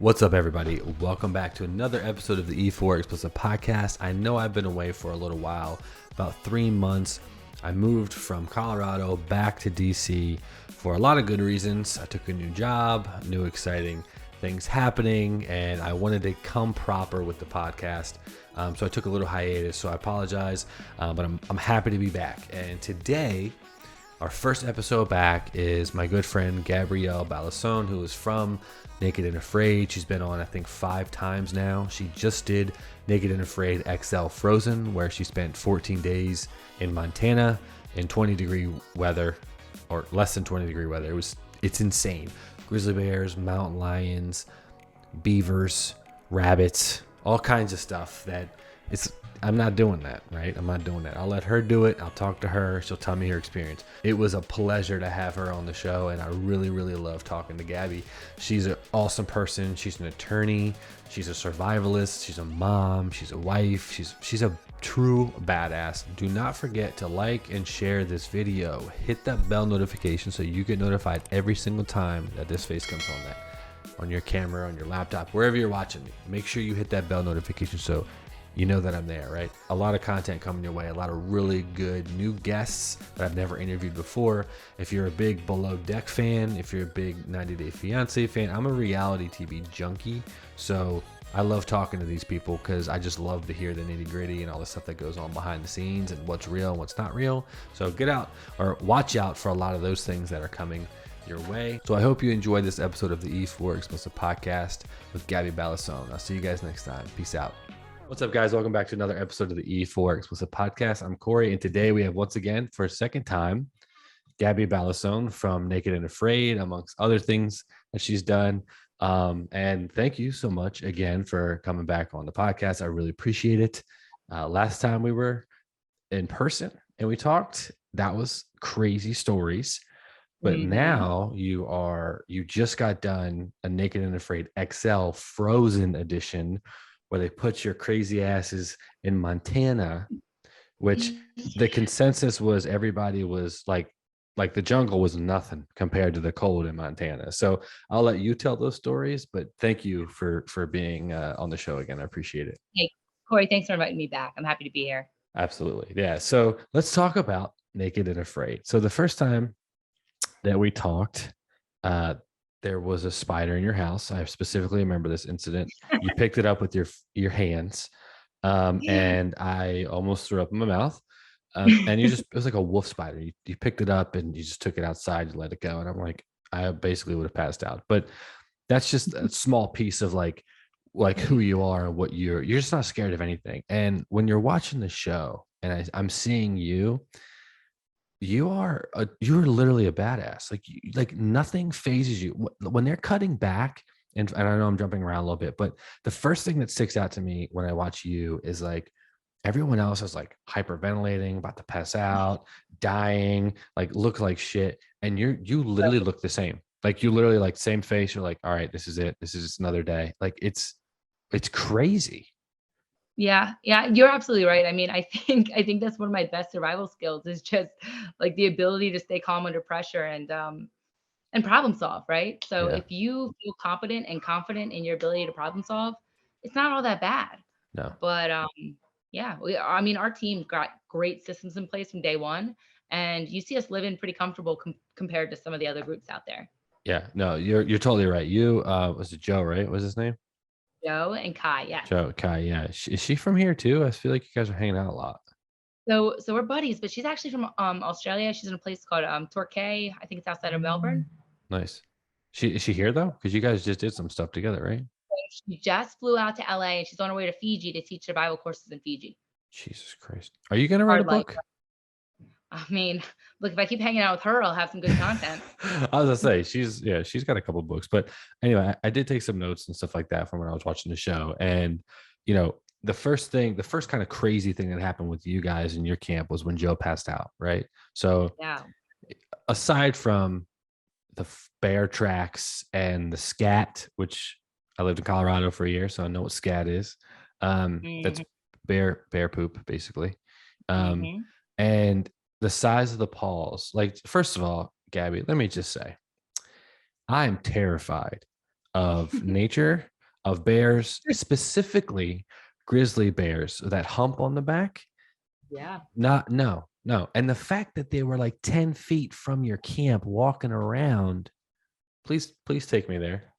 What's up, everybody? Welcome back to another episode of the E4 Explicit podcast. I know I've been away for a little while, about 3 months. I moved from Colorado back to DC for a lot of good reasons. I took a new job, new exciting things happening, and I wanted to come proper with the podcast. So I took a little hiatus, so I apologize, but I'm happy to be back. And today, our first episode back is my good friend Gabrielle Balassone, who is from Naked and Afraid. She's been on, I think, 5 times now. She just did Naked and Afraid XL Frozen, where she spent 14 days in Montana in 20-degree weather, or less than 20-degree weather. It's insane. Grizzly bears, mountain lions, beavers, rabbits, all kinds of stuff I'm not doing that, right? I'm not doing that. I'll let her do it. I'll talk to her. She'll tell me her experience. It was a pleasure to have her on the show, and I really, really love talking to Gabby. She's an awesome person. She's an attorney. She's a survivalist. She's a mom. She's a wife. She's a true badass. Do not forget to like and share this video. Hit that bell notification so you get notified every single time that this face comes on your camera, on your laptop, wherever you're watching me. Make sure you hit that bell notification so you know that I'm there, right? A lot of content coming your way, a lot of really good new guests that I've never interviewed before. If you're a big Below Deck fan, if you're a big 90 Day Fiancé fan, I'm a reality TV junkie. So I love talking to these people because I just love to hear the nitty gritty and all the stuff that goes on behind the scenes and what's real and what's not real. So get out or watch out for a lot of those things that are coming your way. So I hope you enjoyed this episode of the E4 Explicit podcast with Gabby Balassone. I'll see you guys next time. Peace out. What's up, guys? Welcome back to another episode of the E4 Explicit podcast. I'm Corey, and today we have, once again, for a second time, Gabby Balassone from Naked and Afraid, amongst other things that she's done. And thank you so much again for coming back on the podcast. I really appreciate it. Last time we were in person and we talked, that was crazy stories. But now you just got done a Naked and Afraid XL Frozen edition, where they put your crazy asses in Montana, which the consensus was everybody was like the jungle was nothing compared to the cold in Montana. So I'll let you tell those stories, but thank you for being on the show again. I appreciate it. Hey, Corey, thanks for inviting me back. I'm happy to be here. Absolutely. Yeah. So let's talk about Naked and Afraid. So the first time that we talked, there was a spider in your house. I specifically remember this incident. You picked it up with your hands, and I almost threw up in my mouth. And it was like a wolf spider. You picked it up and you just took it outside, you let it go. And I'm like, I basically would have passed out. But that's just a small piece of like who you are and what you're just not scared of anything. And when you're watching the show and I'm seeing you're literally a badass. Like nothing phases you when they're cutting back. And I know I'm jumping around a little bit, but the first thing that sticks out to me when I watch you is like everyone else is like hyperventilating, about to pass out, dying, like look like shit, and you literally look the same. Like you literally like same face. You're like, all right, this is it. This is just another day. Like it's crazy. Yeah, you're absolutely right. I mean, I think that's one of my best survival skills is just like the ability to stay calm under pressure and problem solve, right? So Yeah. if you feel competent and confident in your ability to problem solve, it's not all that bad. No. But yeah, our team's got great systems in place from day one, and you see us living pretty comfortable compared to some of the other groups out there. Yeah. No, you're totally right. You was it Joe, right? What was his name? Joe and Kai, yeah. Joe, Kai, yeah. Is she from here too? I feel like you guys are hanging out a lot. So we're buddies, but she's actually from Australia. She's in a place called Torquay. I think it's outside of Melbourne. Nice. Is she here though? Because you guys just did some stuff together, right? She just flew out to LA and she's on her way to Fiji to teach survival courses in Fiji. Jesus Christ. Are you gonna write a book? I mean, look, if I keep hanging out with her, I'll have some good content. I was gonna say she's got a couple books, but anyway, I did take some notes and stuff like that from when I was watching the show. And the first kind of crazy thing that happened with you guys in your camp was when Joe passed out, right? So yeah. Aside from the bear tracks and the scat, which I lived in Colorado for a year, so I know what scat is. That's bear poop, basically. And the size of the paws. Like, first of all, Gabby, let me just say, I am terrified of nature, of bears, specifically grizzly bears, that hump on the back. Yeah. Not, no, no. And the fact that they were like 10 feet from your camp walking around, please take me there.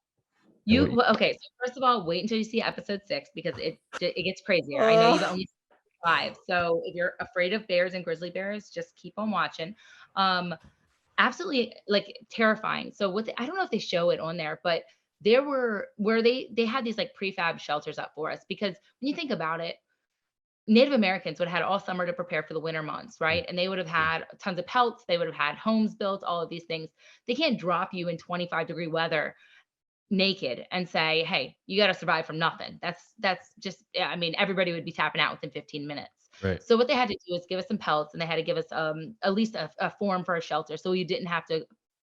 Okay, so first of all, wait until you see episode 6 because it gets crazier. I know you've Oh, only seen 5, so if you're afraid of bears and grizzly bears, just keep on watching. Um, Absolutely, like, terrifying. So I don't know if they show it on there, but there were where they had these, like, prefab shelters up for us because when you think about it, Native Americans would have had all summer to prepare for the winter months, right? And they would have had tons of pelts, they would have had homes built, all of these things. They can't drop you in 25-degree weather naked and say, "Hey, you gotta survive from nothing." That's just yeah, I mean, everybody would be tapping out within 15 minutes. right. So what they had to do is give us some pelts, and they had to give us, at least a form for a shelter, so we didn't have to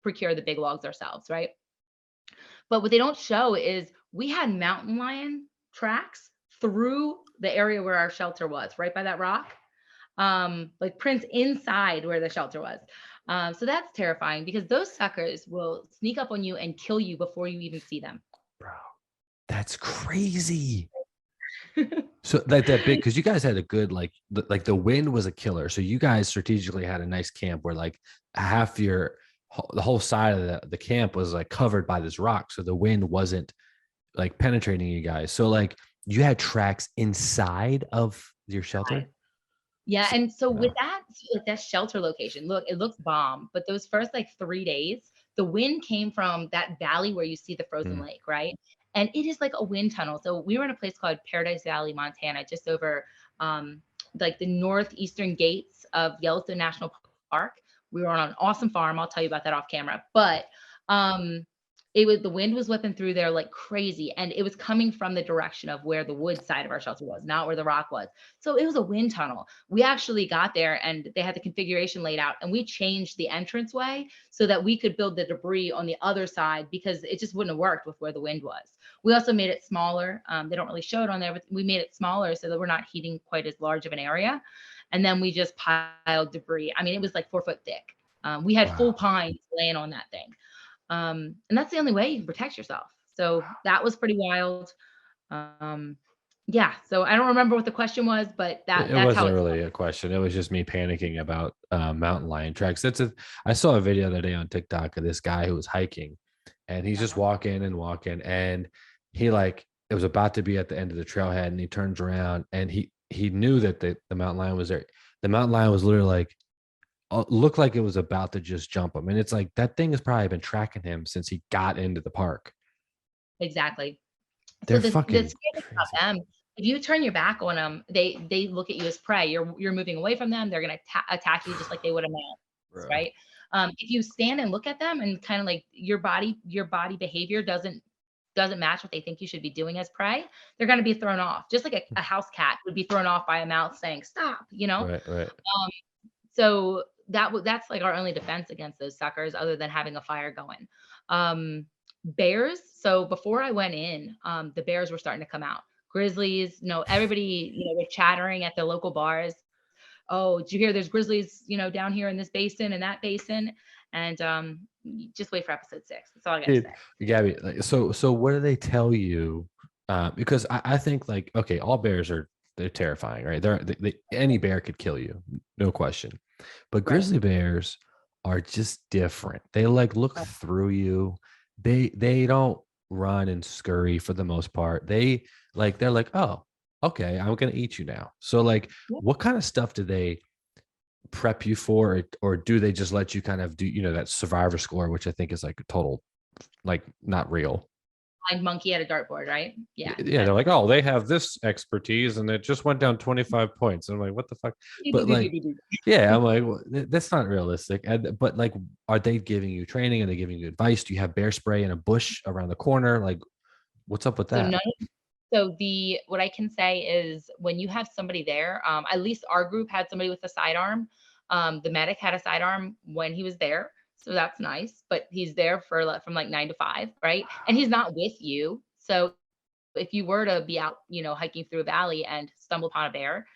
procure the big logs ourselves, right? But what they don't show is we had mountain lion tracks through the area where our shelter was, right by that rock, like prints inside where the shelter was. So that's terrifying because those suckers will sneak up on you and kill you before you even see them. Bro, that's crazy. So like that big, because you guys had a good like the wind was a killer. So you guys strategically had a nice camp where like half the whole side of the camp was like covered by this rock, so the wind wasn't like penetrating you guys. So like you had tracks inside of your shelter. Yeah, So, and so with wow. that shelter location, look, it looks bomb, but those first like 3 days, the wind came from that valley where you see the frozen Mm, lake, right? And it is like a wind tunnel. So we were in a place called Paradise Valley, Montana, just over um like the northeastern gates of Yellowstone National Park. We were on an awesome farm. I'll tell you about that off camera. But um the wind was whipping through there like crazy, and it was coming from the direction of where the wood side of our shelter was, not where the rock was. So it was a wind tunnel. We actually got there and they had the configuration laid out, and we changed the entranceway so that we could build the debris on the other side because it just wouldn't have worked with where the wind was. We also made it smaller. They don't really show it on there, but we made it smaller so that we're not heating quite as large of an area. And then we just piled debris. I mean, it was like 4 foot thick. We had full wow. pines laying on that thing. And that's the only way you can protect yourself. So that was pretty wild. Um, yeah, so I don't remember what the question was, but It that's how wasn't it really started. a question. It was just me panicking about mountain lion tracks. I saw a video the other day on TikTok of this guy who was hiking, and he's just Uh-huh. walking and walking, and he like it was about to be at the end of the trailhead, and he turns around, and he knew that the mountain lion was there. The mountain lion was literally like looked like it was about to just jump him, and it's like that thing has probably been tracking him since he got into the park. Exactly. So They're the fucking scary thing crazy, about them, if you turn your back on them, they look at you as prey. You're moving away from them. They're gonna attack you just like they would a mouse, bro. right? If you stand and look at them and kind of like your body behavior doesn't match what they think you should be doing as prey, they're gonna be thrown off. Just like a house cat would be thrown off by a mouse saying stop, you know? Right, right. Um, So that's like our only defense against those suckers other than having a fire going. Bears, so before I went in, the bears were starting to come out. Grizzlies, everybody, were chattering at the local bars. Oh, did you hear there's grizzlies, down here in this basin and that basin? And just wait for episode 6. That's all I gotta Dude, say. Gabby, like, so what do they tell you? Because I think like okay, all bears they're terrifying, right? Any bear could kill you, no question. But Right. grizzly bears are just different. They like look Uh, through you. They don't run and scurry for the most part. They're like, oh, okay, I'm gonna eat you now. So like, yeah. what kind of stuff do they prep you for, or do they just let you kind of do that survivor score, which I think is like a total like not real. Blind monkey at a dartboard, right? Yeah, Yeah, they're like, oh, they have this expertise, and it just went down 25 points. I'm like, what the fuck? But like, yeah, I'm like, well, that's not realistic. But like, are they giving you training? Are they giving you advice? Do you have bear spray in a bush around the corner? Like, what's up with So that? none So the what I can say is when you have somebody there, at least our group had somebody with a sidearm. The medic had a sidearm when he was there, so that's nice. But he's there for from like 9 to 5, right? And he's not with you. So if you were to be out, hiking through a valley and stumble upon a bear,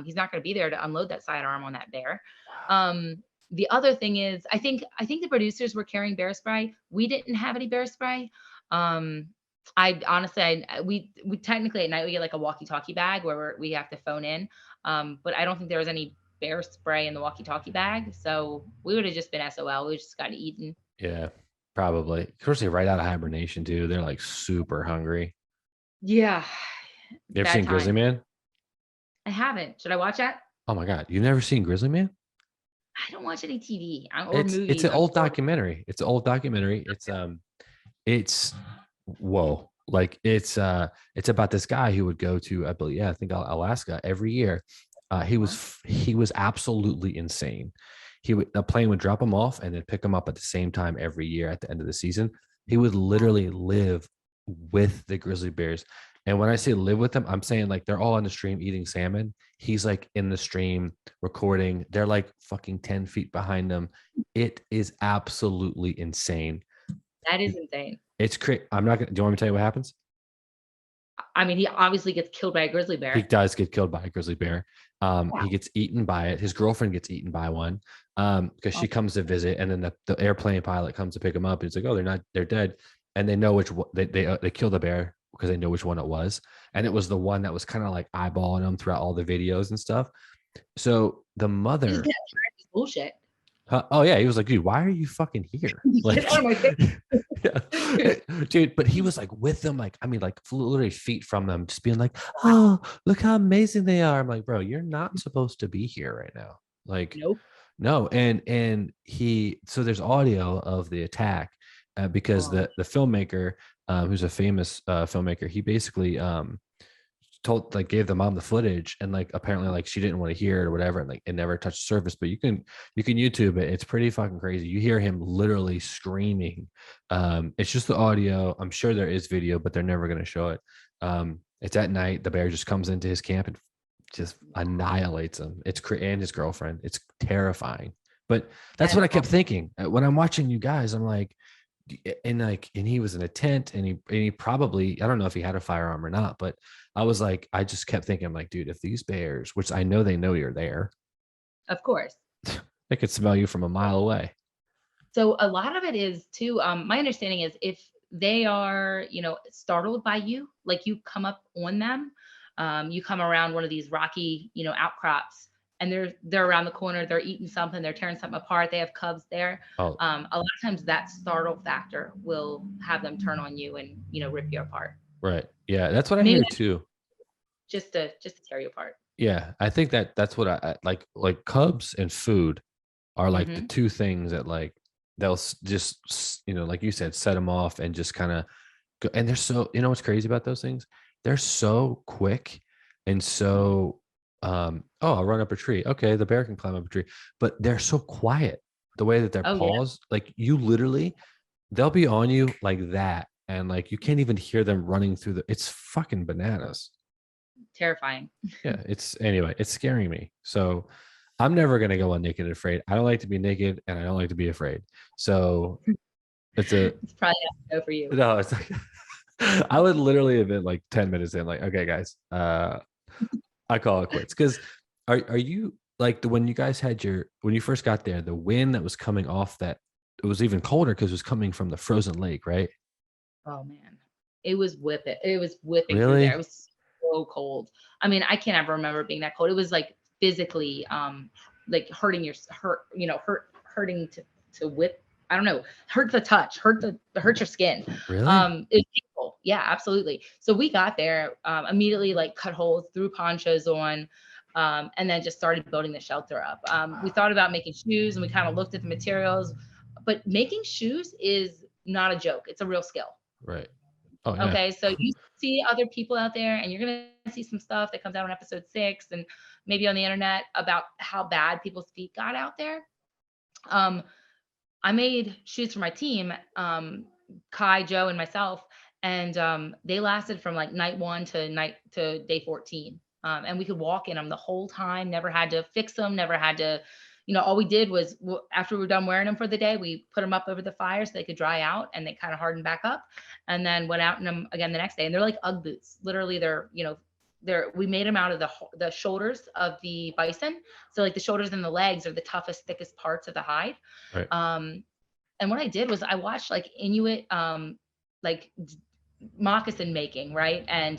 he's not going to be there to unload that sidearm on that bear. Um, the other thing is, I think the producers were carrying bear spray. We didn't have any bear spray. I honestly, we technically at night we get like a walkie-talkie bag where we have to phone in. But I don't think there was any bear spray in the walkie-talkie bag, so we would have just been SOL. We just got eaten. Yeah, probably. Of course, they right out of hibernation too. They're like super hungry. Yeah, You ever bad seen Grizzly time. Man? I haven't. Should I watch that? Oh my God, you never seen Grizzly Man? I don't watch any TV or It's movies. an I'm old horrible. documentary. It's an old documentary. It's whoa, like it's about this guy who would go to, I believe, yeah, I think Alaska every year. Huh? He was absolutely insane. A plane would drop him off and then pick him up at the same time every year at the end of the season. He would literally live with the grizzly bears. And when I say live with them, I'm saying like they're all on the stream eating salmon. He's like in the stream recording. They're like fucking 10 feet behind them. It is absolutely insane. That is insane. It's crazy. I'm not gonna. Do you want me to tell you what happens? I mean, he obviously gets killed by a grizzly He bear. does get killed by a grizzly bear. He Wow. gets eaten by it. His girlfriend gets eaten by one because Oh, she comes to visit, and then the airplane pilot comes to pick him up. And it's like, oh, they're dead, and they know which one, they kill the bear because they know which one it was, and it was the one that was kind of like eyeballing them throughout all the videos and stuff. So the he just mother, got tired of this bullshit. oh yeah, he was like, dude, why are you fucking here? Get out Like, of my face. yeah. Dude, but he was like with them, like, I mean, like literally feet from them, just being like, oh, look how amazing they are. I'm like, bro, you're not supposed to be here right now. Like, Nope. no. And so there's audio of the attack because Oh, the filmmaker, who's a famous filmmaker, he basically told like gave the mom the footage and like apparently like she didn't want to hear it or whatever and like it never touched the surface, but you can YouTube it. It's pretty fucking crazy. You hear him literally screaming. It's just the audio. I'm sure there is video, but they're never going to show it. It's at night. The bear just comes into his camp and just annihilates him. And his girlfriend. It's terrifying. But that's that is what I kept awful. thinking when I'm watching you guys. I'm like, and he was in a tent and he probably, I don't know if he had a firearm or not, but I was like, I just kept thinking, I'm like, dude, if these bears, which I know they know you're there, Of course. they could smell you from a mile away. So a lot of it is too, my understanding is if they are, startled by you, like you come up on them, you come around one of these rocky, outcrops, and they're around the corner, they're eating something, they're tearing something apart, they have cubs there. Oh, A lot of times that startle factor will have them turn on you and, rip you apart. right. Yeah, that's what I Maybe hear not too. just to tear you apart. Yeah, I think that's what I like. Like cubs and food are like the Hmm. two things that like they'll just like you said, set them off and just kind of go. And they're so, what's crazy about those things? They're so quick and so oh, I'll run up a tree. Okay, the bear can climb up a tree, but they're so quiet. The way that their Oh yeah, paws, like you literally, they'll be on you like that, and like you can't even hear them running through it's fucking bananas. terrifying. Yeah, it's scaring me. So I'm never gonna go on naked and afraid. I don't like to be naked and I don't like to be afraid. So it's a It's probably not go for you. no, it's like I would literally have been like 10 minutes in, like, okay, guys, I call it quits. Because are you like when you guys had when you first got there, the wind that was coming off that it was even colder because it was coming from the frozen lake, right? Oh man, it was whipping. It was whipping through there. It Really? was so cold. I mean, I can't ever remember being that cold. It was like physically, like hurting to whip. I don't know, hurt the touch, hurt your skin. Really? It was painful. Yeah, absolutely. So we got there, immediately like cut holes, threw ponchos on, and then just started building the shelter up. We thought about making shoes, and we kind of looked at the materials, but making shoes is not a joke. It's a real skill. Right. Oh yeah. Okay, so you see other people out there, and you're gonna see some stuff that comes out on episode 6, and maybe on the internet about how bad people's feet got out there. Um, I made shoes for my team, Kai, Joe, and myself, and they lasted from like night 1 to day 14. And we could walk in them the whole time. Never had to fix them. Never had to, all we did was after we were done wearing them for the day, we put them up over the fire so they could dry out and they kind of hardened back up, and then went out in them again the next day. And they're like UGG boots. Literally, we made them out of the shoulders of the bison. So like the shoulders and the legs are the toughest, thickest parts of the hide. Right. Um, and what I did was I watched like Inuit like moccasin making, right? And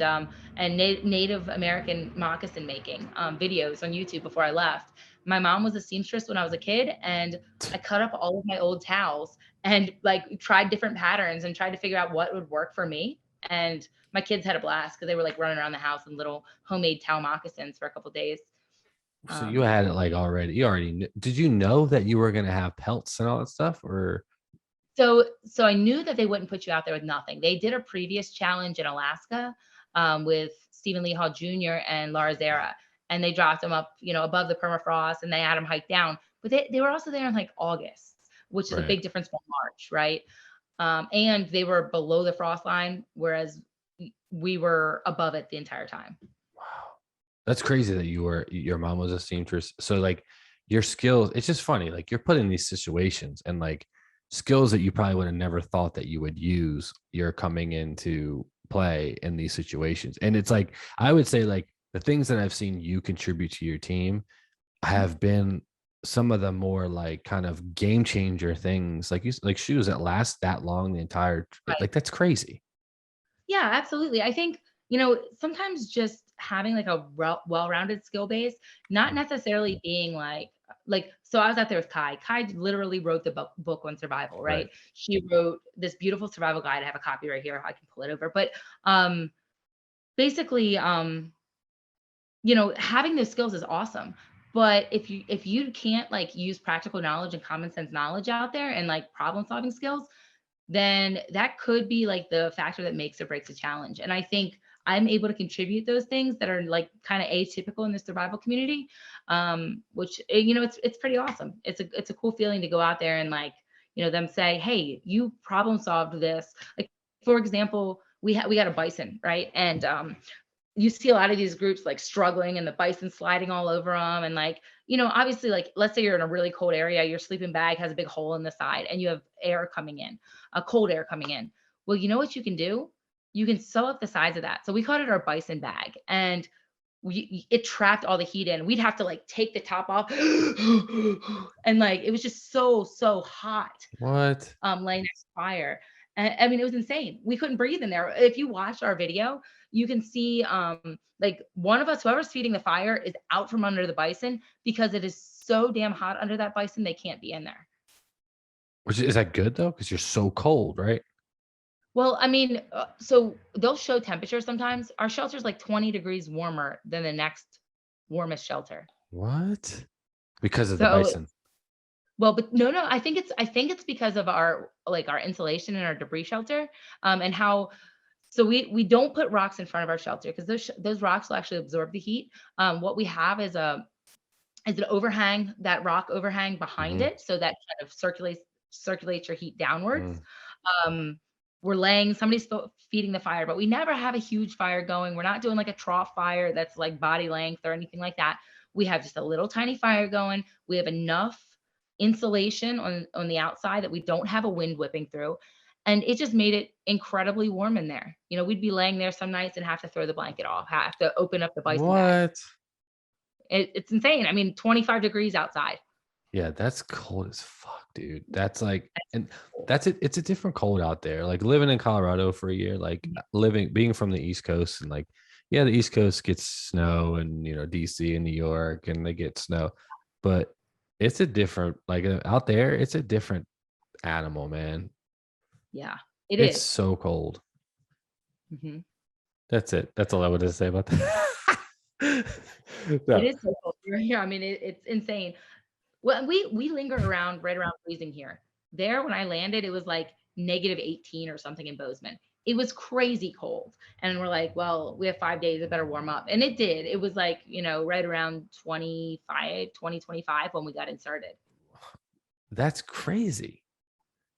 Native American moccasin making videos on YouTube before I left. My mom was a seamstress when I was a kid, and I cut up all of my old towels and like tried different patterns and tried to figure out what would work for me. And my kids had a blast because they were like running around the house in little homemade towel moccasins for a couple days. So you had it like already. You already knew. Did you know that you were gonna have pelts and all that stuff, or? So I knew that they wouldn't put you out there with nothing. They did a previous challenge in Alaska with Stephen Lee Hall Jr. and Laura Zara, and they dropped them up, above the permafrost, and they had them hiked down. But they were also there in like August, which is a Right. big difference from March, right? And they were below the frost line, whereas we were above it the entire time. Wow. That's crazy that your mom was a seamstress. So like your skills, it's just funny. Like you're put in these situations and like skills that you probably would have never thought that you would use, you're coming into play in these situations. And it's like, I would say like the things that I've seen you contribute to your team have been some of the more like kind of game changer things, like like shoes that last that long, the entire, Right. like that's crazy. Yeah, absolutely. I think, sometimes just having like a well-rounded skill base, not necessarily being so I was out there with Kai. Kai literally wrote the book on survival, Right. right? She wrote this beautiful survival guide. I have a copy right here. I can pull it over. But um basically, having those skills is awesome. But if you can't like use practical knowledge and common sense knowledge out there and like problem solving skills, then that could be like the factor that makes or breaks a challenge. And I think I'm able to contribute those things that are like kind of atypical in the survival community, which it's pretty awesome. It's a cool feeling to go out there and like them say, hey, you problem solved this. Like for example, we got a bison, right? And you see a lot of these groups like struggling and the bison sliding all over them. And like, obviously, like, let's say you're in a really cold area, your sleeping bag has a big hole in the side and you have air coming in, a cold air coming in. Well, you know what you can do? You can sew up the sides of that. So we called it our bison bag. And it trapped all the heat in. We'd have to like take the top off and like it was just so hot What? laying next to fire. And I mean, it was insane. We couldn't breathe in there. If you watch our video, you can see like one of us, whoever's feeding the fire, is out from under the bison because it is so damn hot under that bison, they can't be in there. Which is that good though? Because you're so cold, right? Well, I mean, so they'll show temperatures sometimes. Our shelter's like 20 degrees warmer than the next warmest shelter. What? Because of the So, bison. well, but no, I think it's because of our insulation and our debris shelter, and how. So we don't put rocks in front of our shelter because those rocks will actually absorb the heat. What we have is an overhang, that rock overhang behind Mhm. it, so that kind of circulates your heat downwards. Mm. Um, somebody's feeding the fire, but we never have a huge fire going. We're not doing like a trough fire that's like body length or anything like that. We have just a little tiny fire going. We have enough insulation on the outside that we don't have a wind whipping through. And it just made it incredibly warm in there. We'd be laying there some nights and have to throw the blanket off, have to open up the bison bag. What? It's insane. I mean, 25 degrees outside. Yeah, that's cold as fuck, dude. That's like, and that's it. It's a different cold out there. Like living in Colorado for a year, like being from the East Coast, and like, yeah, the East Coast gets snow, and DC and New York, and they get snow, but it's a different, like out there, it's a different animal, man. Yeah, it It's is. so cold. Mhm. That's it. That's all I wanted to say about that. It So, is so cold here. I mean, it's insane. Well, we linger around right around freezing here. There, when I landed, it was like -18 or something in Bozeman. It was crazy cold. And we're like, well, we have 5 days, it better warm up. And it did. It was like, right around 2025 when we got inserted. that's crazy.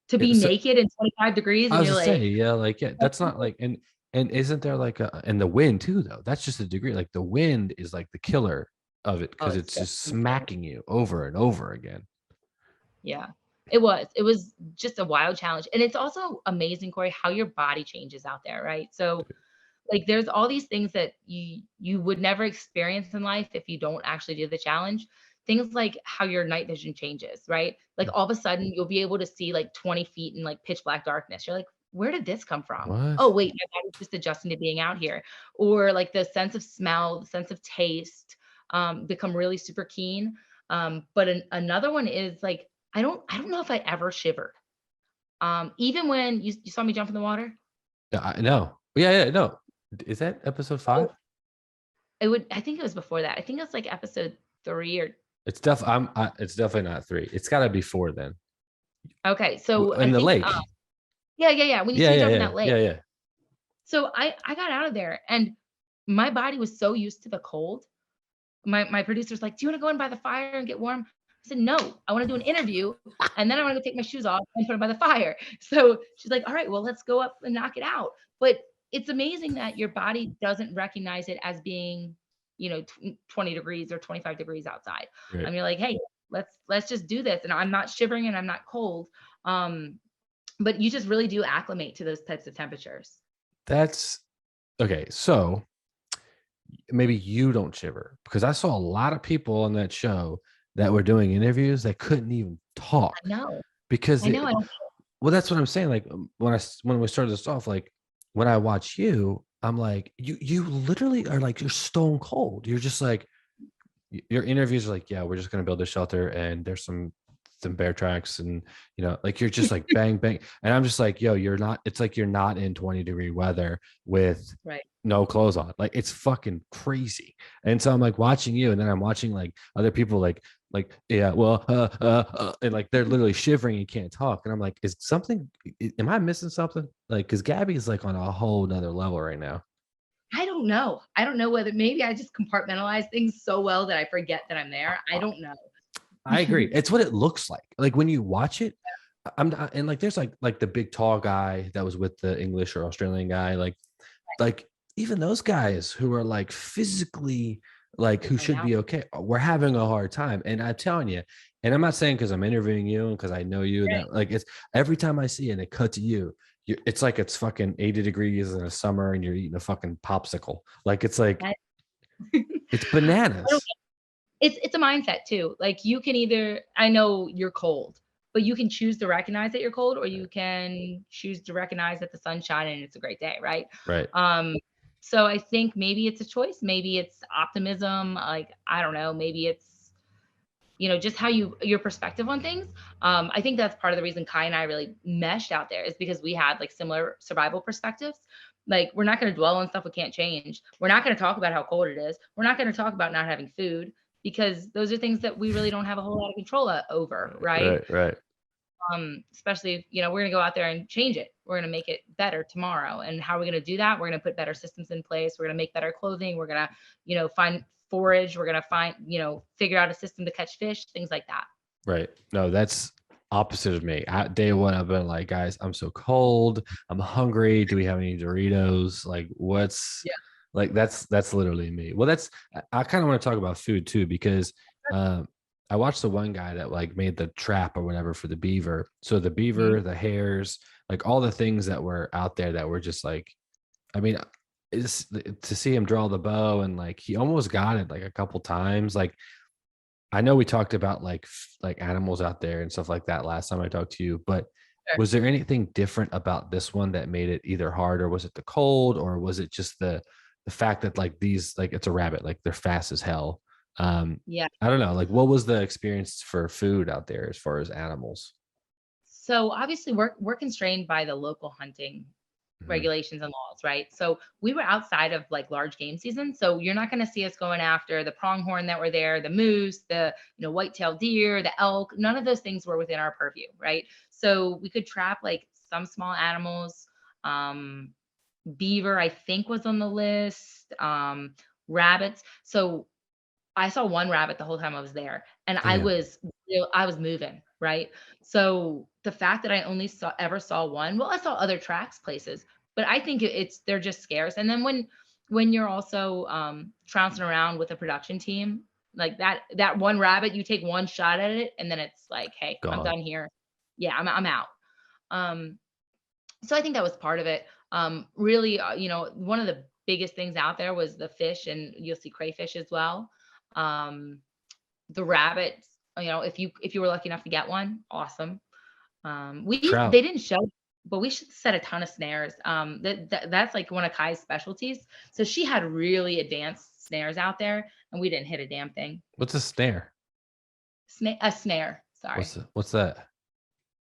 To Yeah, be so naked in 25 degrees I and was you're to like, say, yeah, like yeah, that's not like, and isn't there like and the wind too though? That's just a degree. Like the wind is like the killer of it oh, because it's it's so just insane. smacking you over and over again. Yeah. It was just a wild challenge. And it's also amazing, Corey, how your body changes out there, right? So like there's all these things that you would never experience in life if you don't actually do the challenge. Things like how your night vision changes, right? Like all of a sudden you'll be able to see like 20 feet in like pitch black darkness. You're like, where did this come from? What? Oh, wait, my body's just adjusting to being out here. Or like the sense of smell, the sense of taste, become really super keen. But another one is like, I don't know if I ever shivered. Even when you saw me jump in the water. No. Yeah, no. Is that episode 5? Oh, I think it was before that. I think it was like episode 3 or It's definitely not 3. It's got to be 4 then. okay. So I In the think, lake. yeah. When you Yeah, see me yeah, jump in yeah. that lake. Yeah, yeah. So I got out of there and my body was so used to the cold. My producer's like, "Do you wanna go in by the fire and get warm?" I said, "No, I wanna do an interview, and then I wanna go take my shoes off and put them by the fire." So she's like, "All right, well, let's go up and knock it out." But it's amazing that your body doesn't recognize it as being, 20 degrees or 25 degrees outside. I Right. mean, like, "Hey, let's just do this," and I'm not shivering and I'm not cold. Um, but you just really do acclimate to those types of temperatures. That's okay. So maybe you don't shiver because I saw a lot of people on that show that were doing interviews that couldn't even talk I know. because I know, I don't. well, that's what I'm saying. Like when we started this off, like when I watch you, I'm like, you literally are like you're stone cold. You're just like your interviews are like, yeah, we're just gonna build a shelter and there's some bear tracks and like you're just like bang bang. And I'm just like, yo, you're not, it's like you're not in 20-degree weather with Right. no clothes on. Like it's fucking crazy. And so I'm like watching you and then I'm watching like other people like yeah, well and like they're literally shivering and can't talk. And I'm like, am I missing something? Like because Gabby is like on a whole nother level right now. I don't know. I don't know whether maybe I just compartmentalize things so well that I forget that I'm there. I don't know. I agree. It's what it looks like. Like when you watch it, I'm not, and like there's like the big tall guy that was with the English or Australian guy, like even those guys who are like physically like who I should know. be okay, we're having a hard time. And I'm telling you, and I'm not saying because I'm interviewing you and because I know you Right. that like it's every time I see it and it cut to you, it's like it's fucking 80 degrees in the summer and you're eating a fucking popsicle. Like it's like I it's I don't bananas. it's a mindset too. Like you can either I know you're cold, but you can choose to recognize that you're cold, or you can choose to recognize that the sun's shining and it's a great day, right? Right. Um, so I think maybe it's a choice, maybe it's optimism, like I don't know, maybe it's just how your perspective on things. I think that's part of the reason Kai and I really meshed out there is because we had like similar survival perspectives. Like we're not going to dwell on stuff we can't change. We're not going to talk about how cold it is. We're not going to talk about not having food because those are things that we really don't have a whole lot of control over, right? Right. Especially, we're going to go out there and change it. We're going to make it better tomorrow. And how are we going to do that? We're going to put better systems in place. We're going to make better clothing. We're going to, find forage. We're going to find, figure out a system to catch fish, things like that. Right. No, that's opposite of me. At day one, I've been like, guys, I'm so cold. I'm hungry. Do we have any Doritos? Like, what's Yeah. like that's literally me. Well, I kind of want to talk about food too, because I watched the one guy that like made the trap or whatever for the beaver. So the Mhm. beaver, the hares, like all the things that were out there that were just like, I mean, is to see him draw the bow and like he almost got it like a couple times. Like I know we talked about like animals out there and stuff like that last time I talked to you, but Sure. was there anything different about this one that made it either hard, or was it the cold, or was it just the fact that like these like it's a rabbit, like they're fast as hell? Yeah. I don't know. Like what was the experience for food out there as far as animals? So obviously we're constrained by the local hunting Mhm. regulations and laws, right? So we were outside of like large game season. So you're not going to see us going after the pronghorn that were there, the moose, the white-tailed deer, the elk. None of those things were within our purview, right? So we could trap like some small animals. Um, beaver, I think, was on the list. Rabbits. So I saw one rabbit the whole time I was there, and Damn. I was moving, right? So the fact that I only saw one, well, I saw other tracks places, but I think they're just scarce. And then when you're also trouncing around with a production team, like that one rabbit, you take one shot at it, and then it's like, hey, I'm Gone. done here. Yeah, I'm out. Um, so I think that was part of it. Really, one of the biggest things out there was the fish, and you'll see crayfish as well. Um, the rabbits, if you were lucky enough to get one, awesome. We Trout. they didn't show. but we should set a ton of snares. That's like one of Kai's specialties. So she had really advanced snares out there, and we didn't hit a damn thing. What's a snare? A snare. Sorry, What's that?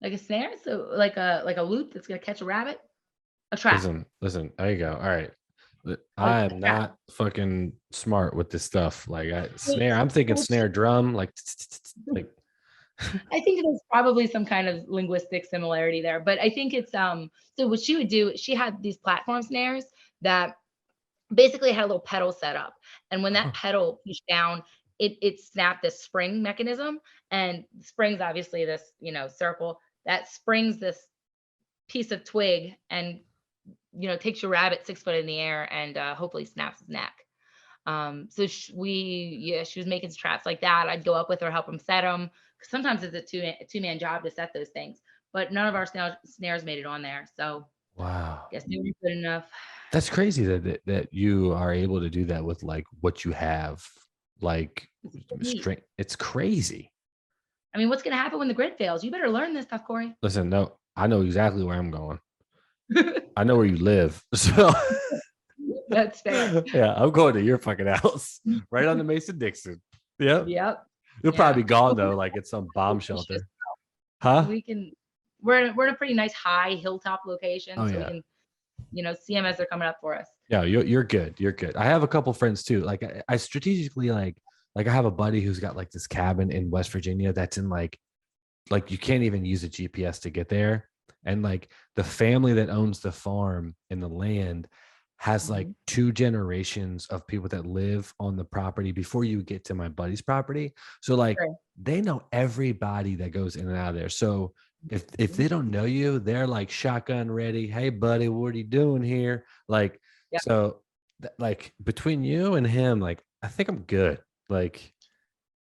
like a snare. So like a loop that's gonna catch a rabbit. A trap. Listen. There you go. All right. A I am trap. not fucking smart with this stuff. Like So- snare, I'm thinking so snare drum, like I think there's probably some kind of linguistic similarity there, but I think it's so what she would do, she had these platform snares that basically had a little pedal set up. And when that huh. pedal pushed down, it snapped this spring mechanism. And the spring's obviously this, circle that springs this piece of twig and takes your rabbit 6 foot in the air and hopefully snaps his neck. So she was making traps like that. I'd go up with her, help him set them. Sometimes it's a two-man job to set those things, but none of our snares made it on there. So Wow. guess they weren't good enough. That's crazy that you are able to do that with like what you have, like Neat. it's crazy. I mean, what's going to happen when the grid fails? You better learn this stuff, Corey. Listen, no, I know exactly where I'm going. I know where you live. So That's fair. yeah, I'm going to your fucking house right on the Mason-Dixon. Yep. Yep. You'll Yeah. probably be gone though, like at some bomb shelter. Huh? We can. We're in a pretty nice high hilltop location, Oh, so yeah. we can, see them as they're coming up for us. Yeah, you're good. You're good. I have a couple friends too. Like I strategically like I have a buddy who's got like this cabin in West Virginia that's in like you can't even use a GPS to get there. And like the family that owns the farm and the land has like 2 generations of people that live on the property before you get to my buddy's property. So like Sure. they know everybody that goes in and out of there. So if they don't know you, they're like shotgun ready. Hey buddy, what are you doing here? Like, Yeah. so like between you and him, like I think I'm good. Like,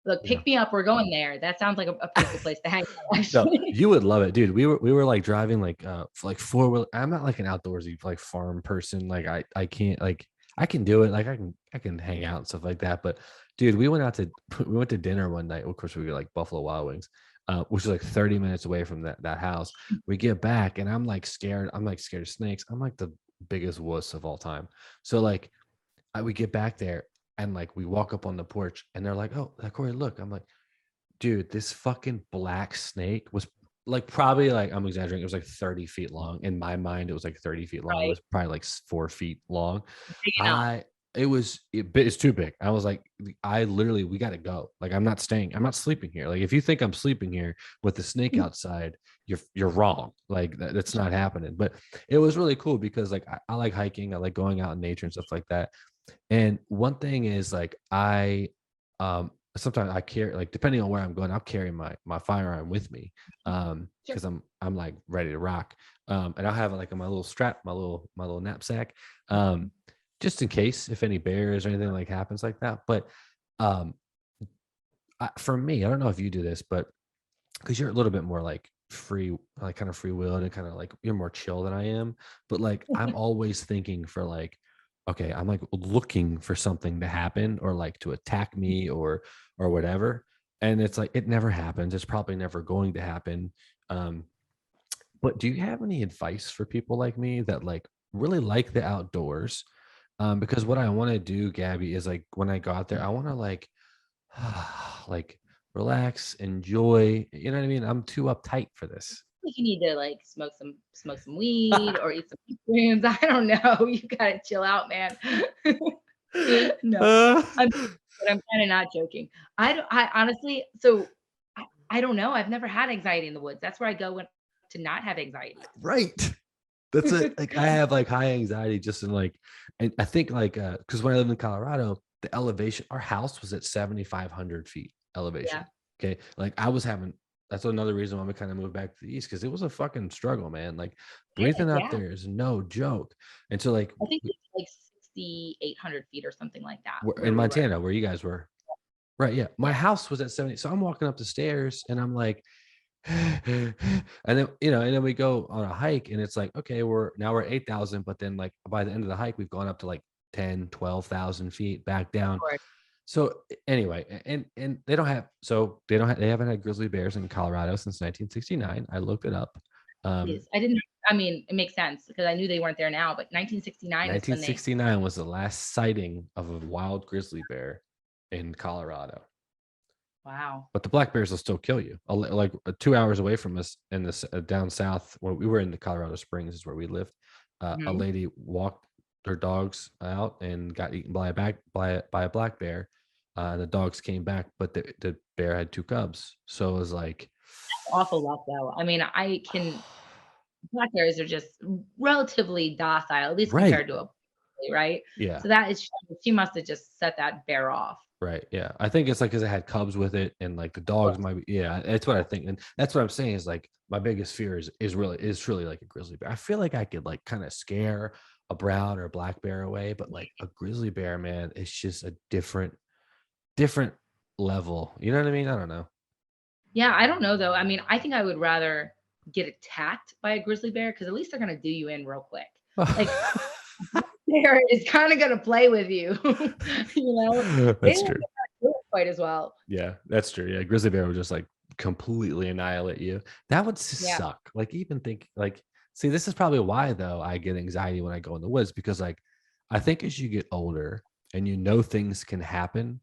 Look, pick me up. We're going there. That sounds like a pretty cool place to hang out. no, you would love it, dude. We were like driving like for like 4-wheel. I'm not like an outdoorsy like farm person. Like I can't like I can do it. Like I can hang out and stuff like that. But dude, we went to dinner one night. Of course, we were like Buffalo Wild Wings, which is like 30 minutes away from that house. We get back and I'm like scared. I'm like scared of snakes. I'm like the biggest wuss of all time. So like we get back there and like we walk up on the porch and they're like, oh, Corey, look. I'm like, dude, this fucking black snake was like probably like I'm exaggerating. It was like 30 feet long. In my mind, it was like 30 feet long. Right. It was probably like 4 feet long. Hanging out. It's too big. I was like, we got to go. Like, I'm not sleeping here. Like, if you think I'm sleeping here with the snake outside, you're wrong. Like that's not happening. But it was really cool because like I like hiking. I like going out in nature and stuff like that. And one thing is like sometimes I carry like depending on where I'm going, I'll carry my firearm with me because I'm like ready to rock. And I'll have it like in my little strap, my little knapsack, just in case if any bears or anything like happens like that. But for me, I don't know if you do this, but because you're a little bit more like free, like kind of free willed and kind of like you're more chill than I am. But like I'm always thinking for like, okay, I'm like looking for something to happen or like to attack me or whatever. And it's like it never happens. It's probably never going to happen. But do you have any advice for people like me that like really like the outdoors? Because what I want to do, Gabby, is like when I go out there, I want to like like relax, enjoy. You know what I mean? I'm too uptight for this. Like you need to like smoke some weed or eat some mushrooms. I don't know. You gotta chill out, man. No, I'm kind of not joking. I honestly, so I don't know. I've never had anxiety in the woods. That's where I go to not have anxiety. Right. That's it. Like I have like high anxiety just in like, and I think like because when I lived in Colorado, the elevation, our house was at 7,500 feet elevation. Yeah. Okay, like I was having. That's another reason why we kind of moved back to the east because it was a fucking struggle, man. Like breathing out there is no joke. And so like I think it's like 6,800 feet or something like that. in Montana, where you guys were, right? Yeah, my house was at 70. So I'm walking up the stairs and I'm like. And then and then we go on a hike and it's like okay we're at 8,000 but then like by the end of the hike we've gone up to like 10-12,000 feet back down. So anyway, and they haven't had grizzly bears in Colorado since 1969. I looked it up. Um, Jeez. I didn't. I mean, it makes sense because I knew they weren't there now. But 1969 is when they. 1969 was the last sighting of a wild grizzly bear in Colorado. Wow. But the black bears will still kill you. Like 2 hours away from us in this down south, where we were in the Colorado Springs, is where we lived. A Mhm. lady walked her dogs out and got eaten by a black bear. The dogs came back, but the bear had two cubs. So it was like, Awful luck, though. I mean, I can. Black bears are just relatively docile, at least right, compared to a right? yeah. So that is she must have just set that bear off. Right. Yeah. I think it's like because it had cubs with it, and like the Of dogs course. might be. Yeah, that's what I think, and that's what I'm saying is like my biggest fear is truly like a grizzly bear. I feel like I could like kind of scare a brown or a black bear away, but like a grizzly bear, man, it's just a different level. You know what I mean? I don't know. Yeah, I don't know, though. I mean, I think I would rather get attacked by a grizzly bear because at least they're gonna do you in real quick. Like, bear is kinda gonna play with you, you know? They That's don't true. know how to do it quite as well. Yeah, that's true. Yeah, grizzly bear would just like completely annihilate you. That would Yeah, suck. Like even think like see, this is probably why though I get anxiety when I go in the woods because like I think as you get older and you know things can happen,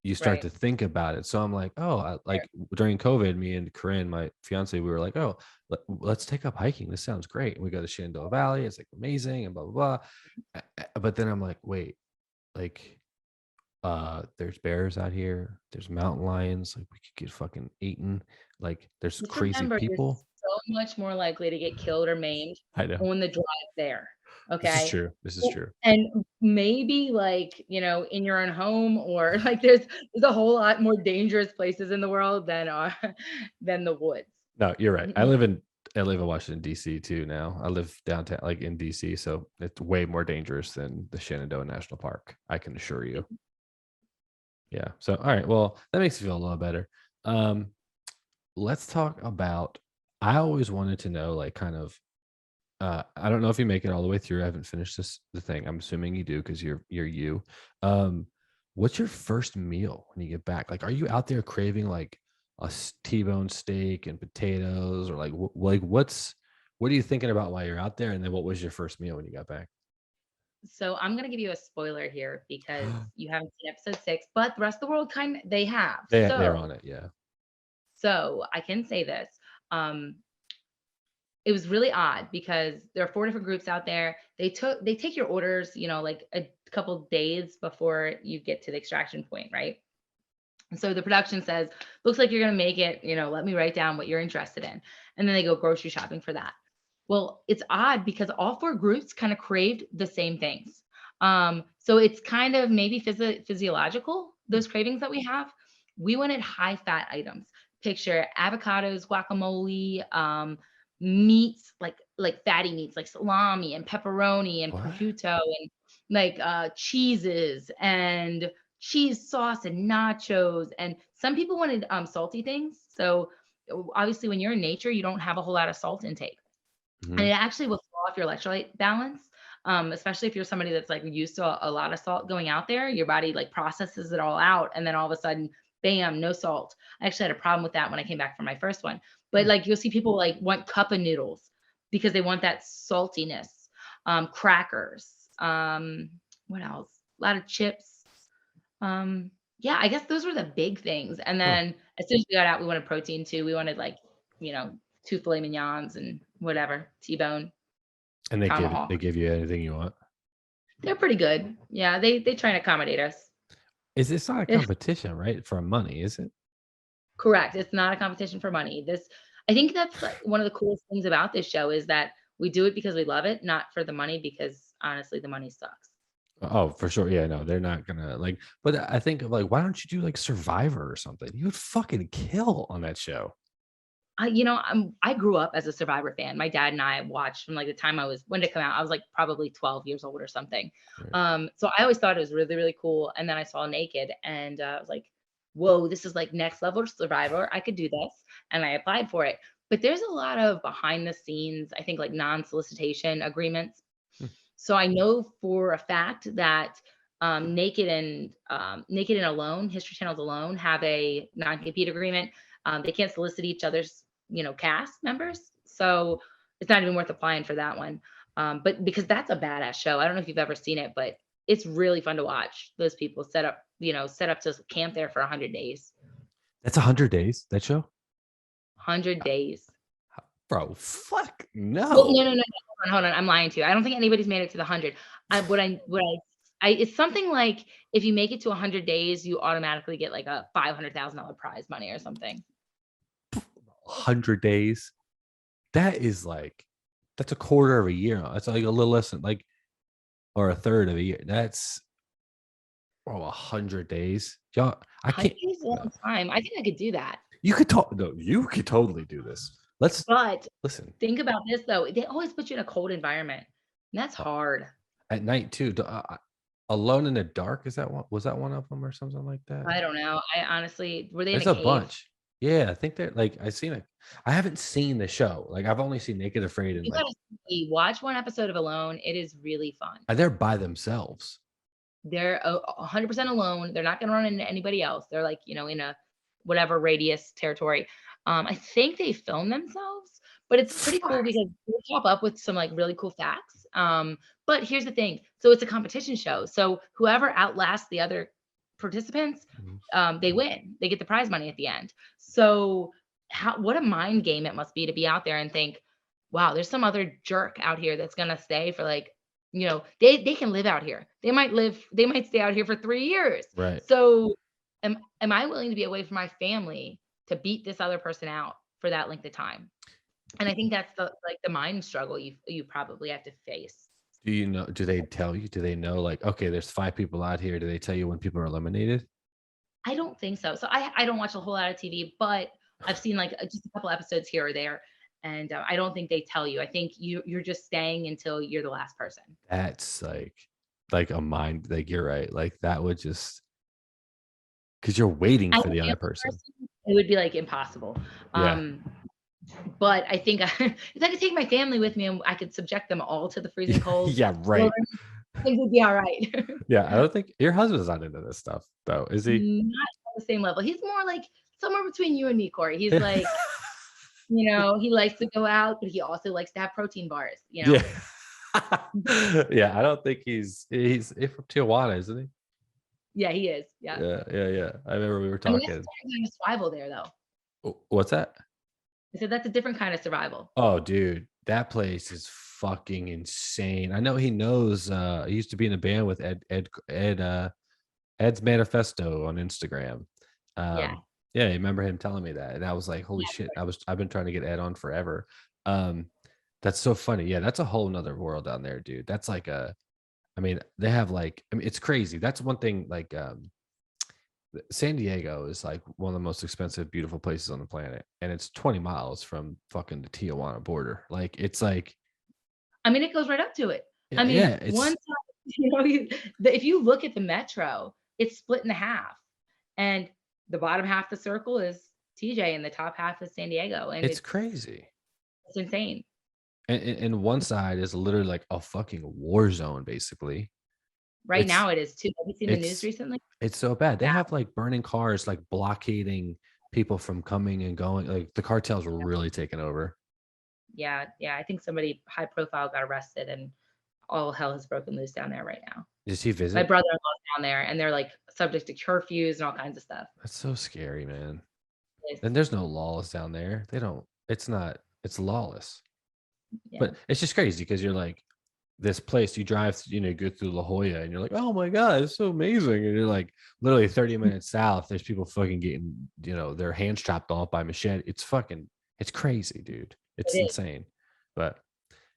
you start right. to think about it. So I'm like, oh, Sure. like during COVID, me and Corinne, my fiance, we were like, oh, let's take up hiking. This sounds great. And we go to Shenandoah Valley. It's like amazing and blah blah blah. But then I'm like, wait, like there's bears out here, there's mountain lions, like we could get fucking eaten, like there's Just crazy remember, you're people. so much more likely to get killed or maimed I know. on the drive there, This is okay? true. This is Well, true. and maybe, like, in your own home or, like, there's a whole lot more dangerous places in the world than, than the woods. No, you're right. Mhm. I live in Washington, DC too now. I live downtown like in DC, so it's way more dangerous than the Shenandoah National Park, I can assure you. Yeah. So all right, well, that makes me feel a little better. Um, let's talk about I always wanted to know like kind of I don't know if you make it all the way through. I haven't finished the thing. I'm assuming you do because you're you. Um, what's your first meal when you get back? Like, are you out there craving like a T-bone steak and potatoes, or like what are you thinking about while you're out there? And then what was your first meal when you got back? So I'm gonna give you a spoiler here because you haven't seen episode 6, but the rest of the world they have. They're on it, yeah. So I can say this. Um, it was really odd because there are 4 different groups out there. They take your orders, like a couple days before you get to the extraction point, right? And so the production says, "Looks like you're gonna make it, let me write down what you're interested in." And then they go grocery shopping for that. Well, it's odd because all 4 groups kind of craved the same things. So it's kind of maybe physiological, those cravings that we have. We wanted high fat items. Picture avocados, guacamole, meats like fatty meats like salami and pepperoni and What? prosciutto and like cheeses and cheese sauce and nachos. And some people wanted salty things. So obviously when you're in nature, you don't have a whole lot of salt intake. And it Mhm. actually will throw off your electrolyte balance, especially if you're somebody that's like used to a lot of salt going out there. Your body like processes it all out, and then all of a sudden, bam, no salt. I actually had a problem with that when I came back from my first one. But Hmm. like you'll see people like want cup of noodles because they want that saltiness. Crackers. What else? A lot of chips. Um, yeah, I guess those were the big things. And Huh. then as soon as we got out, we wanted protein too. We wanted like, 2 filet mignons and whatever, T-bone, And they tomahawk. give you anything you want. They're pretty good. Yeah, they try and accommodate us. It's not a competition, right? For money, is it? Correct. It's not a competition for money. I think that's like one of the coolest things about this show is that we do it because we love it, not for the money, because honestly, the money sucks. Oh, for sure. Yeah, no, they're not gonna like. But I think of like, why don't you do like Survivor or something? You would fucking kill on that show. I grew up as a Survivor fan. My dad and I watched from like the time when did it come out? I was like probably 12 years old or something. Right. So I always thought it was really, really cool. And then I saw Naked and I was like, whoa, this is like next level Survivor. I could do this. And I applied for it. But there's a lot of behind the scenes, I think like non-solicitation agreements. Hmm. So I know for a fact that Naked and Alone, History Channel's Alone, have a non-compete agreement. They can't solicit each other's, cast members. So it's not even worth applying for that one. But because that's a badass show. I don't know if you've ever seen it, but it's really fun to watch. Those people set up to camp there for 100 days. That's 100 days, that show? 100 days. Bro, fuck Well, no. no. Hold on. I'm lying to you. I don't think anybody's made it to the 100. It's something like if you make it to 100 days, you automatically get like a $500,000 prize money or something. 100 days. That's a quarter of a year. That's like a little less than or a third of a year. That's 100 days. Y'all, I 100 can't. days is a long time. I think I could do that. You could talk. No, you could totally do this. But Listen. think about this though. They always put you in a cold environment. And that's hard. At night too. Alone in the Dark, was that one of them or something like that? I don't know. I honestly, were they in There's a a cave? bunch. Yeah, I think they're I've seen it. I haven't seen the show. I've only seen Naked Afraid and You gotta watch one episode of Alone. It is really fun. they're by themselves. They're 100% alone. They're not gonna run into anybody else. They're in a whatever radius territory. I think they film themselves, but it's pretty cool because they pop up with some really cool facts. But here's the thing. So it's a competition show. So whoever outlasts the other participants, they win. They get the prize money at the end. So what a mind game it must be to be out there and think, wow, there's some other jerk out here that's gonna stay for they can live out here. They might stay out here for 3 years. Right. So am I willing to be away from my family to beat this other person out for that length of time? And I think that's the mind struggle you probably have to face. Do they tell you? Do they know okay, there's 5 people out here? Do they tell you when people are eliminated? I don't think so. So I don't watch a whole lot of TV, but I've seen just a couple episodes here or there, and I don't think they tell you. I think you're just staying until you're the last person. That's like a mind. You're right. That would just because you're waiting for the other person. It would be impossible. Yeah. But I think if I could take my family with me and I could subject them all to the freezing cold, Yeah, right. I think we'd be all right. Yeah, I don't think your husband's not into this stuff, though, is he? Not on the same level. He's more somewhere between you and me, Corey. He's he likes to go out, but he also likes to have protein bars, Yeah. Yeah, I don't think he's from Tijuana, isn't he? Yeah, he is. Yeah. Yeah. I remember we were talking. That's a different kind of survival there, though. What's that? I said that's a different kind of survival. Oh, dude, that place is fucking insane. I know he knows. He used to be in a band with Ed's Manifesto on Instagram. Yeah. Yeah, I remember him telling me that, and I was like, "Holy shit!" I've been trying to get Ed on forever. That's so funny. Yeah, that's a whole nother world down there, dude. That's they have it's crazy. That's one thing. San Diego is one of the most expensive, beautiful places on the planet, and it's 20 miles from fucking the Tijuana border. It goes right up to it. One time, if you look at the metro, it's split in half, and the bottom half of the circle is TJ, and the top half is San Diego, and it's crazy. It's insane. And one side is literally a fucking war zone, basically. Right now it is too. Have you seen the news recently? It's so bad. They have burning cars, blockading people from coming and going. The cartels were really taking over. Yeah. I think somebody high profile got arrested, and all hell has broken loose down there right now. Did he visit? My brother-in-law's down there, and they're subject to curfews and all kinds of stuff. That's so scary, man. And there's no laws down there. It's lawless. Yeah. But it's just crazy because you're this place, you drive, go through La Jolla, and you're like, oh my God, it's so amazing. And you're literally 30 minutes south, there's people fucking getting, their hands chopped off by machete. It's crazy, dude. It's insane. And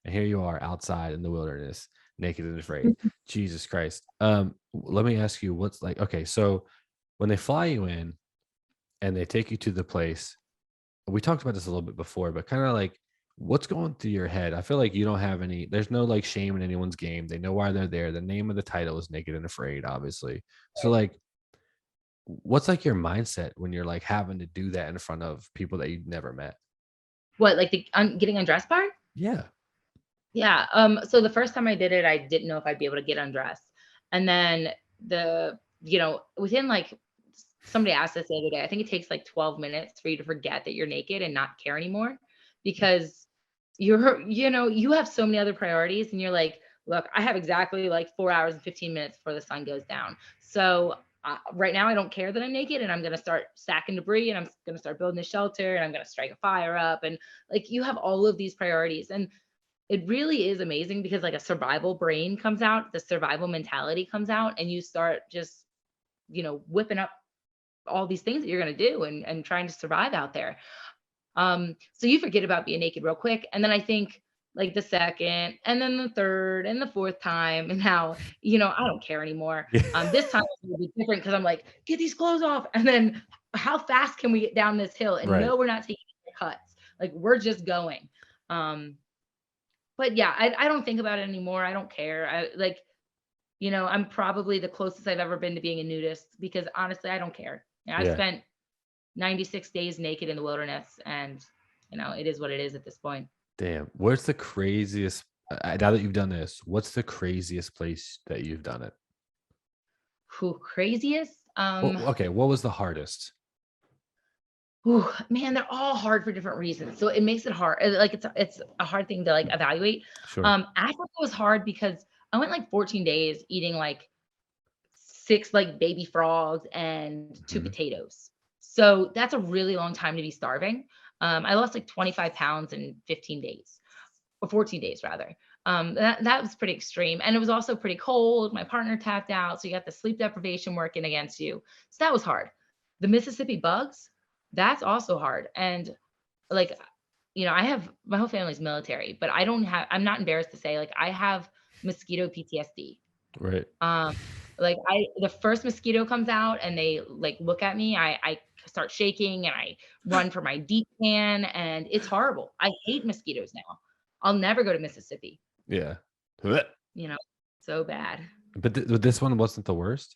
here you are outside in the wilderness, naked and afraid. Jesus Christ. Let me ask you, what's okay, so when they fly you in and they take you to the place, we talked about this a little bit before, but kind of what's going through your head? I feel you don't have there's no shame in anyone's game. They know why they're there. The name of the title is Naked and Afraid, obviously. So what's your mindset when you're having to do that in front of people that you've never met? What, the getting undressed part? Yeah. Yeah. So the first time I did it, I didn't know if I'd be able to get undressed. And then within somebody asked this the other day, I think it takes 12 minutes for you to forget that you're naked and not care anymore, because you have so many other priorities, and you're like, look, I have exactly like 4 hours and 15 minutes before the sun goes down. So right now, I don't care that I'm naked, and I'm going to start stacking debris, and I'm going to start building a shelter, and I'm going to strike a fire up. And like, you have all of these priorities. And it really is amazing because like a survival brain comes out, the survival mentality comes out, and you start just, whipping up all these things that you're going to do, and trying to survive out there. So you forget about being naked real quick. And then I think like the second and then the third and the fourth time. And now, I don't care anymore. Yeah. This time it's gonna be different because I'm like, get these clothes off. And then how fast can we get down this hill? And Right. no, we're not taking cuts. Like we're just going. Um, but yeah, I don't think about it anymore. I don't care. I'm probably the closest I've ever been to being a nudist because honestly, I don't care. I've Yeah. spent 96 days naked in the wilderness, and it is what it is at this point. Damn. Where's the craziest? Now that you've done this, what's the craziest place that you've done it? Who craziest? Well, okay. What was the hardest? Man, they're all hard for different reasons. So it makes it hard. Like it's a hard thing to like evaluate. Sure. Africa was hard because I went like 14 days eating like 6 like baby frogs and 2 Mhm. potatoes. So that's a really long time to be starving. I lost like 25 pounds in 15 days, or 14 days rather. That was pretty extreme. And it was also pretty cold. My partner tapped out. So you got the sleep deprivation working against you. So that was hard. The Mississippi bugs, that's also hard. And like, I have my whole family's military, but I'm not embarrassed to say, like, I have mosquito PTSD. Right. Um, like the first mosquito comes out and they like look at me, I start shaking and I run for my deep pan, and it's horrible. I hate mosquitoes now. I'll never go to Mississippi, Yeah. Blech. you know, so bad. But this one wasn't the worst,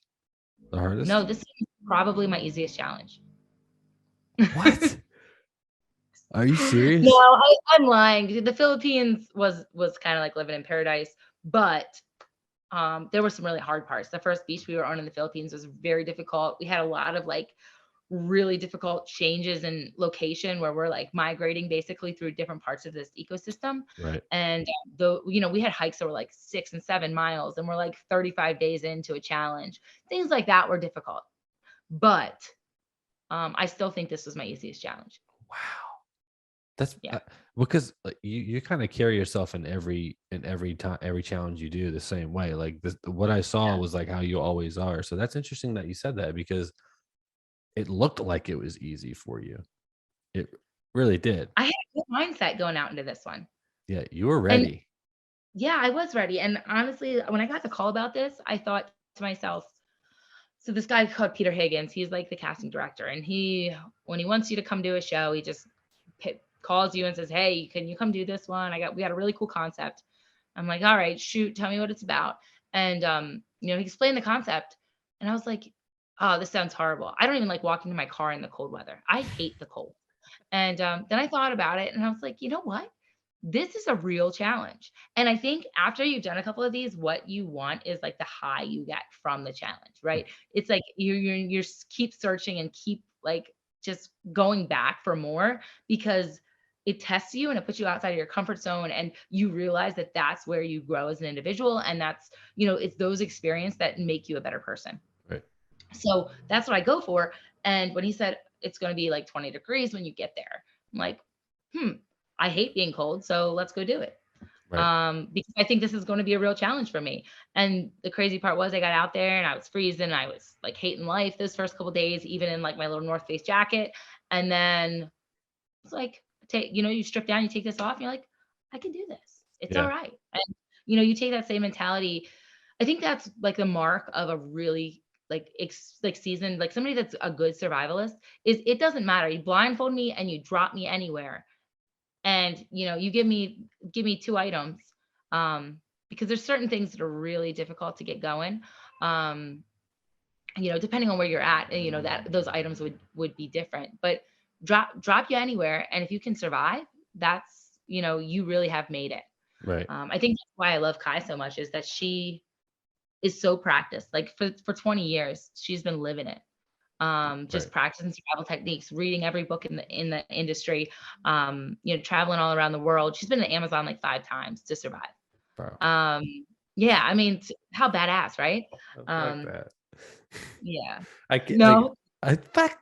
the No, hardest. this is probably my easiest challenge. What? Are you No, serious? I'm lying. The Philippines was kind of like living in paradise, but there were some really hard parts. The first beach we were on in the Philippines was very difficult. We had a lot of like really difficult changes in location where we're like migrating basically through different parts of this ecosystem. Right. And we had hikes that were like 6 and 7 miles, and we're like 35 days into a challenge. Things like that were difficult. But I still think this was my easiest challenge. Wow. That's Yeah. because like, you kind of carry yourself in every time, every challenge you do the same way. Like what I saw Yeah. was like how you always are. So that's interesting that you said that because it looked like it was easy for you. It really did. I had a good mindset going out into this one. Yeah, you were And ready. yeah, I was ready. And honestly, when I got the call about this, I thought to myself, so this guy called Peter Higgins, he's like the casting director. And when he wants you to come do a show, he just calls you and says, hey, can you come do this one? We got a really cool concept. I'm like, all right, shoot, tell me what it's about. And, he explained the concept. And I was like, oh, this sounds horrible. I don't even like walking to my car in the cold weather. I hate the cold. And then I thought about it and I was like, you know what? This is a real challenge. And I think after you've done a couple of these, what you want is like the high you get from the challenge, right? It's like you keep searching and keep like just going back for more because it tests you and it puts you outside of your comfort zone, and you realize that that's where you grow as an individual, and that's it's those experiences that make you a better person. Right. So that's what I go for. And when he said it's going to be like 20 degrees when you get there, I'm like, I hate being cold, so let's go do it. Right. Because I think this is going to be a real challenge for me. And the crazy part was I got out there and I was freezing. And I was like hating life those first couple days, even in like my little North Face jacket. And then it's like, you strip down, you take this off, and you're like, I can do this. It's all Yeah. right. And you take that same mentality. I think that's like the mark of a really like seasoned, like somebody that's a good survivalist, is it doesn't matter. You blindfold me and you drop me anywhere, and you give me 2 items, because there's certain things that are really difficult to get going, depending on where you're at, and that those items would be different, but drop you anywhere, and if you can survive, that's you really have made it. Right. I think that's why I love Kai so much, is that she is so practiced. Like for 20 years she's been living it. just practicing survival techniques, reading every book in the industry, traveling all around the world. She's been to Amazon like 5 times to survive. Bro. Yeah, I mean, how badass, right? Fuck that. Yeah. I can't No.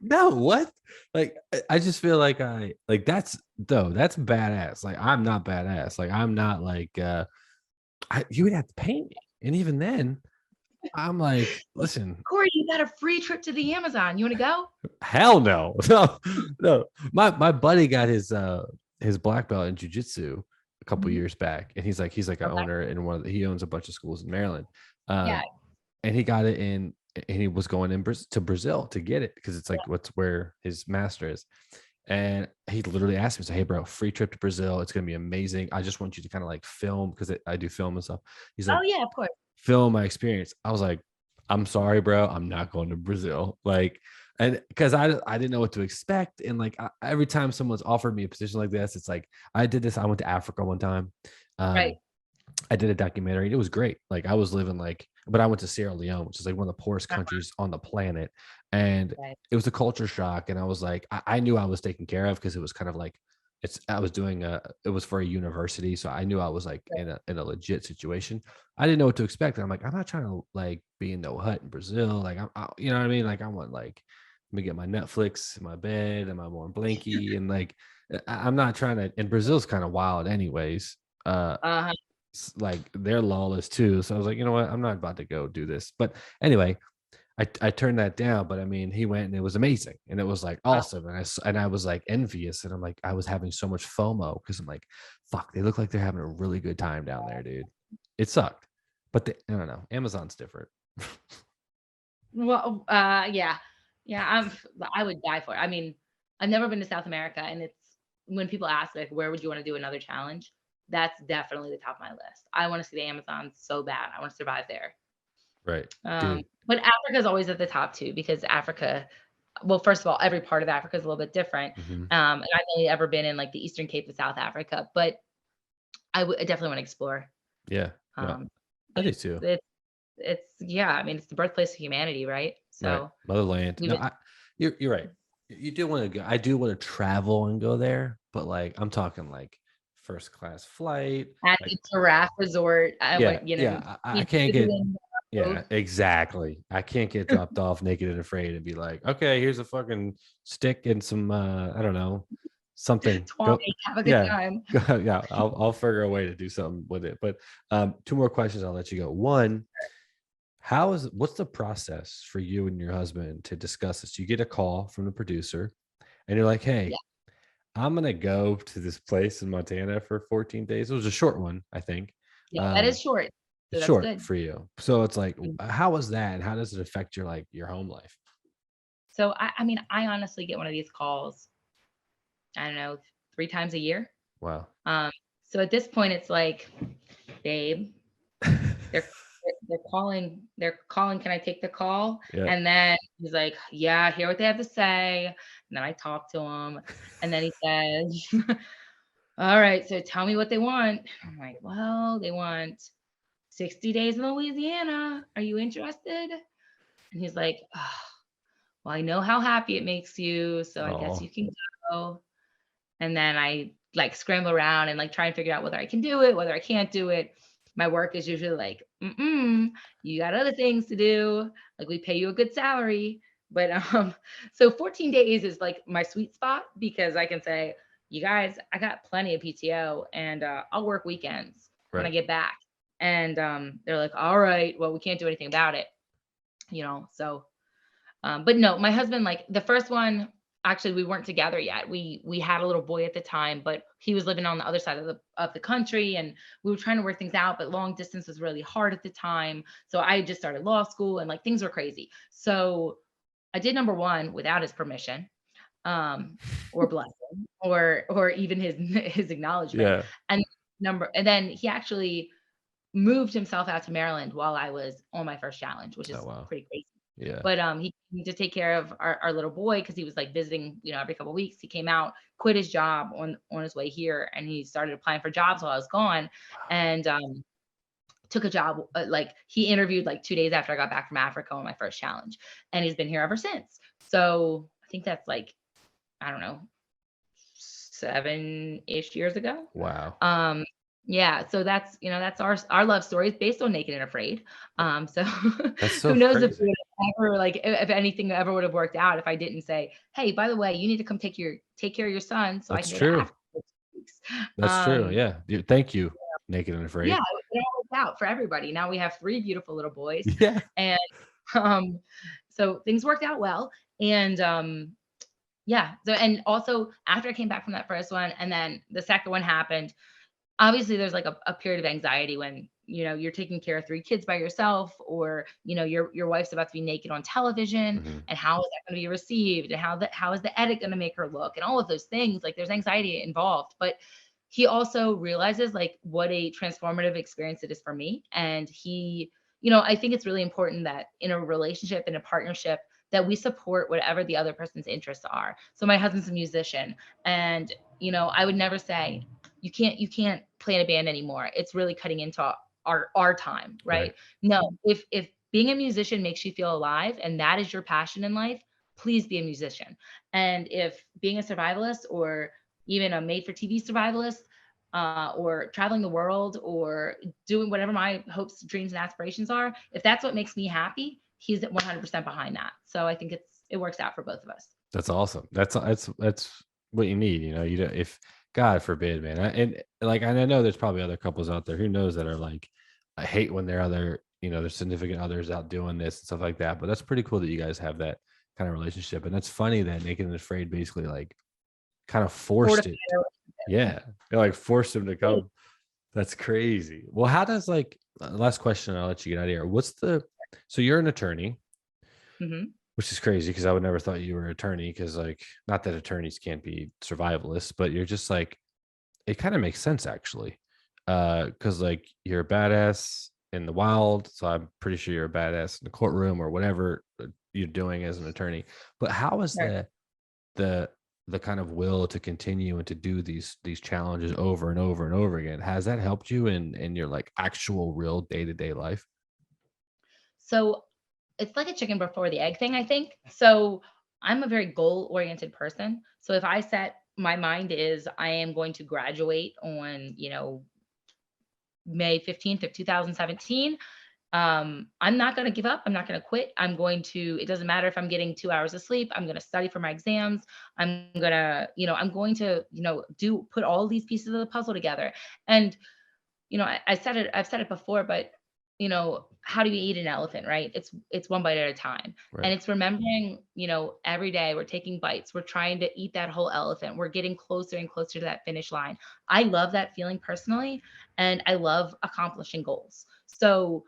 no, what? Like I just feel like that's badass. Like I'm not badass. Like I'm not like you would have to pay me. And even then, I'm like, listen, Corey, you got a free trip to the Amazon. You want to go? hell no. No, no. My buddy got his black belt in jujitsu a couple years back, and he's like an Okay. owner in he owns a bunch of schools in Maryland. Yeah. And he got it in, and he was going to Brazil to get it because it's like what's where his master is. And he literally asked me, "Hey, bro, free trip to Brazil. It's gonna be amazing. I just want you to kind of like film because I do film and stuff." He's like, Oh yeah, of course. "Film my experience." I was like, "I'm sorry, bro. I'm not going to Brazil." Like, and because I didn't know what to expect, and like every time someone's offered me a position like this, it's like I did this. I went to Africa one time. Right. I did a documentary. It was great. Like I was living but I went to Sierra Leone, which is like one of the poorest countries on the planet. And it was a culture shock. And I was like, I knew I was taken care of because it was kind of like, I was doing it was for a university. So I knew I was like in a legit situation. I didn't know what to expect. And I'm like, I'm not trying to like be in no hut in Brazil. Like, you know what I mean? Like I want like, let me get my Netflix in my bed and my warm blankie. And like, I'm not trying to, and Brazil's kind of wild anyways. Like they're lawless too. So I was like, you know what? I'm not about to go do this. But anyway, I turned that down. But I mean, he went and it was amazing, and it was like awesome. And I was like envious, and I'm like, I was having so much FOMO because I'm like, fuck, they look like they're having a really good time down there, dude. It sucked, but I don't know. Amazon's different. Well, yeah. I would die for it. I mean, I've never been to South America, and it's when people ask like, where would you want to do another challenge? That's definitely the top of my list. I want to see the Amazon so bad. I want to survive there. Right, dude. But Africa is always at the top too, because Africa, well, first of all, every part of Africa is a little bit different. And I've only ever been in like the Eastern Cape of South Africa, but I definitely want to explore. Yeah, no, I do too. Yeah, I mean, it's the birthplace of humanity, right? So right. Motherland. No, you're right. You do want to go. I do want to travel and go there, but like I'm talking like first class flight. at Like, the giraffe resort, I yeah, went, I can't get. Yeah, exactly. I can't get dropped off naked and afraid and be like, okay, here's a fucking stick and some I don't know, something. Go, have a good yeah, time. yeah. I'll figure a way to do something with it. But two more questions. I'll let you go. One, what's the process for you and your husband to discuss this? You get a call from the producer, and you're like, hey. Yeah. I'm gonna go to this place in Montana for 14 days. It was a short one, I think. Yeah, that is short. So It's that's short good. for you. So it's like, how was that, and how does it affect your home life? So I mean, I honestly get one of these calls, I don't know, 3 times a year. Wow. So at this point, it's like, babe, they're they're calling, "Can I take the call?" Yeah. And then he's like, "Yeah, hear what they have to say." And then I talk to him, and then he says, "All right, so tell me what they want." I'm like, "Well, they want 60 days in Louisiana. Are you interested?" And he's like, "Oh, well, I know how happy it makes you, so I guess Oh, you can go." And then I like scramble around and like try and figure out whether I can do it, whether I can't do it. My work is usually like, you got other things to do. Like we pay you a good salary. But so 14 days is like my sweet spot because I can say, you guys, I got plenty of PTO and I'll work weekends when I right. get back. And they're like, all right, well, we can't do anything about it, so but no, my husband, like the first one, actually, we weren't together yet. We had a little boy at the time, but he was living on the other side of the country, and we were trying to work things out. But long distance was really hard at the time. So I had just started law school, and like things were crazy. So I did number one without his permission, or blessing, or even his acknowledgement. Yeah. And then he actually moved himself out to Maryland while I was on my first challenge, which Oh is wow. pretty crazy. Yeah. But he came to take care of our little boy because he was like visiting, every couple of weeks. He came out, quit his job on his way here, and he started applying for jobs while I was gone. And took a job, like he interviewed like 2 days after I got back from Africa on my first challenge, and he's been here ever since. So I think that's like, I don't know, 7-ish years ago. Wow. Um, yeah, so that's, that's our love story is based on Naked and Afraid. So That's so who knows if crazy. ever like if anything ever would have worked out if I didn't say, "Hey, by the way, you need to come take care of your son so I That's can go to true. Africa for 2 weeks." That's true. Um, Yeah. Thank you, Naked and yeah, Afraid. it all worked out for everybody. Now we have 3 beautiful little boys, Yeah. and um, so things worked out well. And yeah, so and also after I came back from that first one, and then the second one happened, obviously there's like a period of anxiety when you're taking care of 3 kids by yourself, or your wife's about to be naked on television, Hmm. and how is that going to be received, and how is the edit going to make her look, and all of those things. Like there's anxiety involved, but he also realizes like what a transformative experience it is for me. And I think it's really important that in a relationship, in a partnership, that we support whatever the other person's interests are. So my husband's a musician, and I would never say you can't play in a band anymore. It's really cutting into our time, Right. right? No, if being a musician makes you feel alive and that is your passion in life, please be a musician. And if being a survivalist, or even a made for TV survivalist, or traveling the world, or doing whatever my hopes, dreams, and aspirations are, if that's what makes me happy, he's 100% behind that. So I think it works out for both of us. That's awesome. That's what you need. You don't, if God forbid, man. And like, and I know there's probably other couples out there who knows that are like, I hate when their other, their significant others out doing this and stuff like that. But that's pretty cool that you guys have that kind of relationship. And that's funny that Naked and Afraid basically like kind of forced Fortify it. our Yeah, they like forced him to relationship. come. That's crazy. Well, how does like last question? I'll let you get out of here. So you're an attorney, Mhm. which is crazy because I would never thought you were an attorney because like not that attorneys can't be survivalists, but you're just like it kind of makes sense actually. Because like you're a badass in the wild, so I'm pretty sure you're a badass in the courtroom or whatever you're doing as an attorney. But how is Right. the the kind of will to continue and to do these challenges over and over and over again? Has that helped you in your like actual real day-to-day life? So it's like a chicken before the egg thing, I think. So I'm a very goal oriented person. So if I set my mind is I am going to graduate on, May 15th of 2017, I'm not going to give up. I'm not going to quit. It doesn't matter if I'm getting 2 hours of sleep. I'm going to study for my exams. I'm going to, put all these pieces of the puzzle together. And I've said it before, but how do we eat an elephant, right? It's one bite at a time. Right. And it's remembering, every day we're taking bites, we're trying to eat that whole elephant. We're getting closer and closer to that finish line. I love that feeling personally, and I love accomplishing goals. So,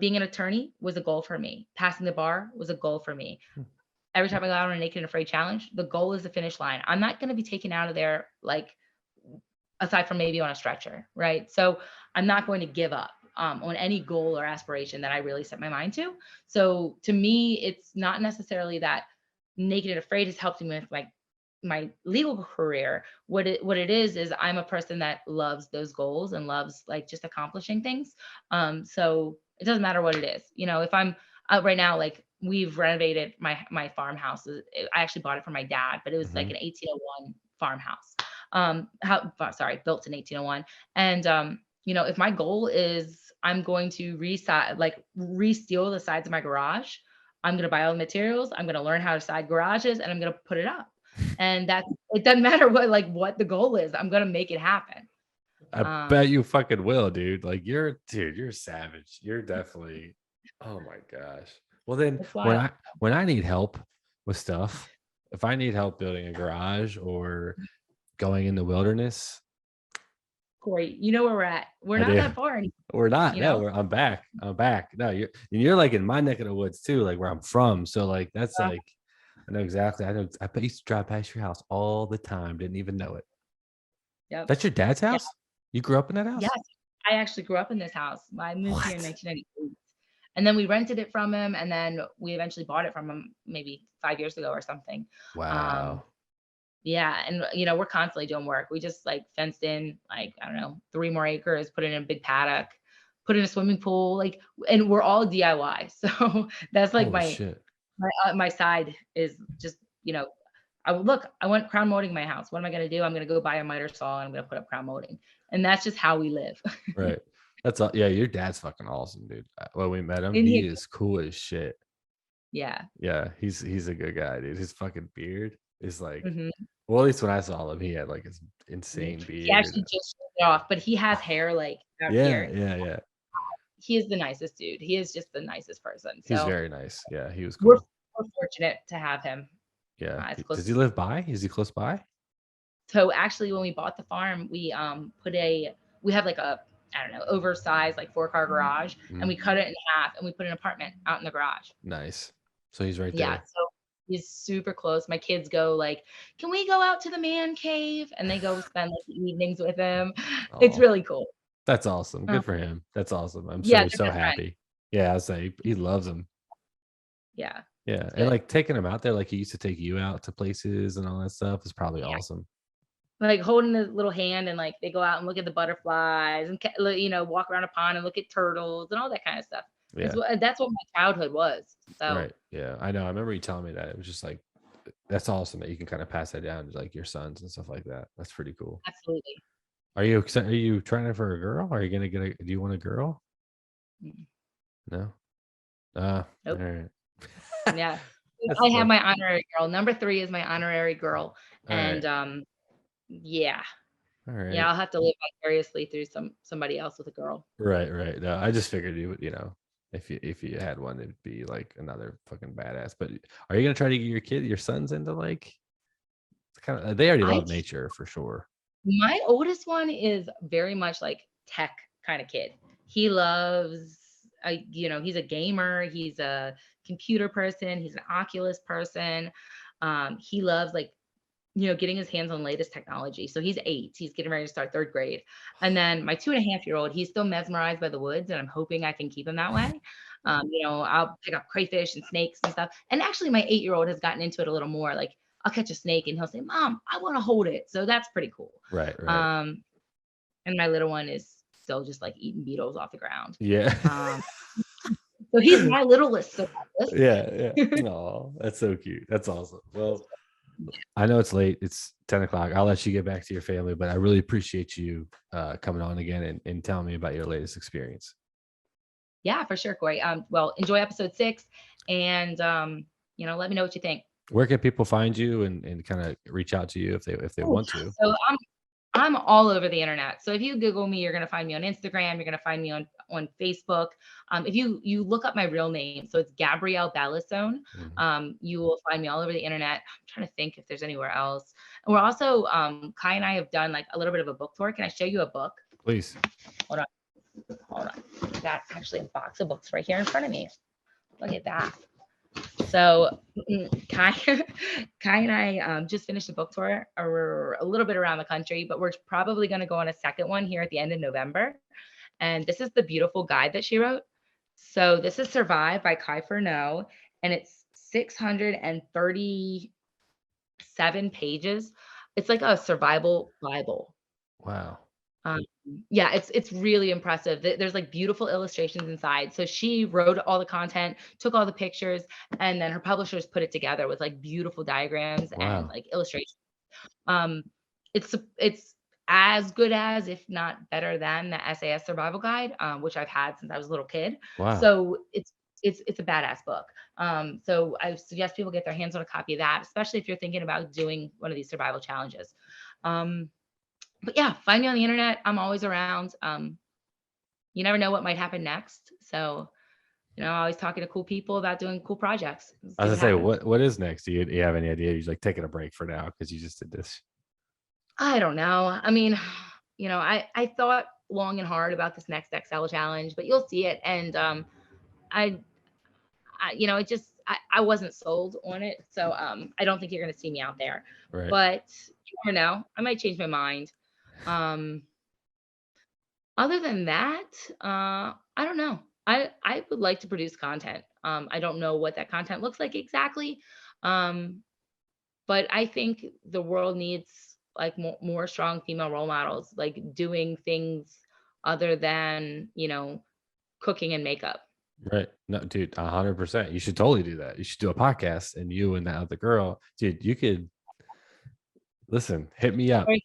being an attorney was a goal for me. Passing the bar was a goal for me. Hmm. Every time I go out on a Naked and Afraid challenge, the goal is the finish line. I'm not going to be taken out of there like aside from maybe on a stretcher, right? So I'm not going to give up on any goal or aspiration that I really set my mind to. So to me, it's not necessarily that Naked and Afraid has helped me with my legal career. What it is I'm a person that loves those goals and loves like just accomplishing things. So it doesn't matter what it is. If I'm out right now, like we've renovated my farmhouse. I actually bought it from my dad, but it was like Hmm. an 1801 farmhouse. Built in 1801. And if my goal is I'm going to re-steel the sides of my garage, I'm going to buy all the materials, I'm going to learn how to side garages, and I'm going to put it up. And that it doesn't matter what the goal is, I'm going to make it happen. I Um, bet you fucking will, dude. Like you're savage. You're definitely. Oh my gosh. Well, then it's when wild. I need help with stuff, if I need help building a garage or going in the wilderness, Corey, you know where we're at. We're I not do. that far anymore, We're not. you No, know? I'm back. I'm back. No, you're like in my neck of the woods too, like where I'm from. So like that's Uh, like I know exactly. I know. I used to drive past your house all the time. Didn't even know it. yep. That's your dad's Yeah. house. You grew up in that Yes. house? I actually grew up in this house. I moved here in What? 1998. And then we rented it from him, and then we eventually bought it from him maybe 5 years ago or something. Um, Wow. yeah, and, we're constantly doing work. We just, like, fenced in, like, I don't know, 3 more acres, put in a big paddock, put in a swimming pool, like, and we're all DIY. So that's like Holy shit. my side is just, you know, I want crown molding my house. What am I gonna do? I'm gonna go buy a miter saw and I'm gonna put up crown molding. And that's just how we live. Right. That's all. Yeah, your dad's fucking awesome, dude. When we met him, And he he is cool as shit. yeah. Yeah, he's a good guy, dude. His fucking beard is like, Mhm. well, at least when I saw him, he had like his Mhm. insane He beard. actually just shaved it off, but he has hair, like, out Yeah, here. yeah, yeah. He is the nicest dude. He is just the nicest person. He's So very nice. Yeah, he was we're cool. we're fortunate to have him, Yeah. as Does close he as live by? Is he close by? so actually, when we bought the farm, we have like a, I don't know, oversized, like, 4-car garage, and Mm, we cut it in half, and we put an apartment out in the garage. nice. So he's right Yeah, there. so he's super close. My kids go like, "Can we go out to the man cave?" And they go spend, like, the evenings with him. It's Oh, really cool. that's awesome. Um, Good for him. That's awesome. I'm sure yeah, he's they're so best friends. happy. Yeah, I'll say he loves him. Yeah, Yeah, it's and, good. like, taking him out there like he used to take you out to places and all that stuff is probably Yeah, awesome. like, holding his little hand and, like, they go out and look at the butterflies and walk around a pond and look at turtles and all that kinda stuff. Yeah, That's what my childhood was. So, right. Yeah, I know. I remember you telling me that. It was just like, that's awesome that you can kinda pass that down to, like, your sons and stuff like that. That's pretty cool. absolutely. Are you trying for a girl? Are you gonna get a do you want a girl? Mm, No? nope. Alright. Yeah. That's I have fun. my honorary girl. Number 3 is my honorary girl, and, Alright, yeah. Yeah, alright. I'll have to live vicariously through somebody else with a girl. Right, right. No, I just figured you would, if you had one, it'd be like another fucking badass. But are you gonna try to get your sons into like kind of they already I love nature for sure. My oldest one is very much like tech kinda kid. He loves he's a gamer, he's a computer person, he's an Oculus person. He loves, like, getting his hands on latest technology. So he's 8. He's getting ready to start 3rd grade. And then my 2.5-year-old, he's still mesmerized by the woods, and I'm hoping I can keep him that way. I'll pick up crayfish and snakes and stuff. And actually, my 8-year-old has gotten into it a little more. Like, I'll catch a snake and he'll say, "Mom, I want to hold it." So that's pretty cool. Right, right. Um, and my little one is still just like eating beetles off the ground. Yeah. Um, so he's my littlest survivalist. Yeah, yeah. No, that's so cute. That's awesome. Well, I know it's late. It's 10 o'clock. I'll let you get back to your family, but I really appreciate you coming on again and telling me about your latest experience. Yeah, for sure, Corey. Well, enjoy episode 6 and let me know what you think. Where can people find you and kind of reach out to you if they Ooh, want to? so I'm all over the internet. So if you Google me, you're gonna find me on Instagram. You're gonna find me on Facebook. If you look up my real name, so it's Gabrielle Balassone. Mhm. You will find me all over the internet. I'm trying to think if there's anywhere else. And we're also Kai and I have done like a little bit of a book tour. Can I show you a book? Please. Hold on, hold on. I got actually a box of books right here in front of me. Look at that. So Kai, Kai and I just finished a book tour a little bit around the country, but we're probably going to go on a second one here at the end of November. And this is the beautiful guide that she wrote. So this is Survive by Kai Furneaux, and it's 637 pages. It's like a survival Bible. Wow. Um, yeah, it's really impressive. There's like beautiful illustrations inside. So she wrote all the content, took all the pictures, and then her publishers put it together with like beautiful diagrams and Wow. like illustrations. Um, it's as good as, if not better than, the SAS Survival Guide, which I've had since I was a little kid. Wow. So it's a badass book. So I suggest people get their hands on a copy of that, especially if you're thinking about doing one of these survival challenges. But yeah, find me on the internet. I'm always around. You never know what might happen next. So, always talking to cool people about doing cool projects. I See was what gonna say, happens. what is next? Do you have any idea? You're like taking a break for now because you just did this. I don't know. I mean, I thought long and hard about this next Excel challenge, but you'll see it. And I, it just I wasn't sold on it. So I don't think you're gonna see me out there. Right. But you never know. I might change my mind. Um, Other than that, I don't know. I would like to produce content. I don't know what that content looks like exactly, um, but I think the world needs like more strong female role models, like doing things other than cooking and makeup. Right. No, dude, 100%. You should totally do that. You should do a podcast, and you and that other girl, dude, you could listen, hit me up. Right.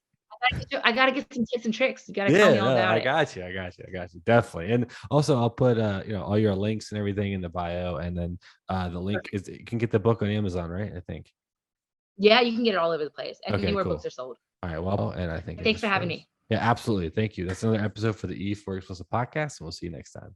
I gotta get some tips and tricks. You gotta tell Yeah, me all no, about I it. got you. I got you. I got you. Definitely. And also I'll put all your links and everything in the bio. And then the link is you can get the book on Amazon, right? I think. Yeah, you can get it all over the place. Okay, Anywhere cool. books are sold. All right. Well, and I think it Thanks just for having froze. me. Yeah, absolutely. Thank you. That's another episode for the E for Explicit podcast, and we'll see you next time.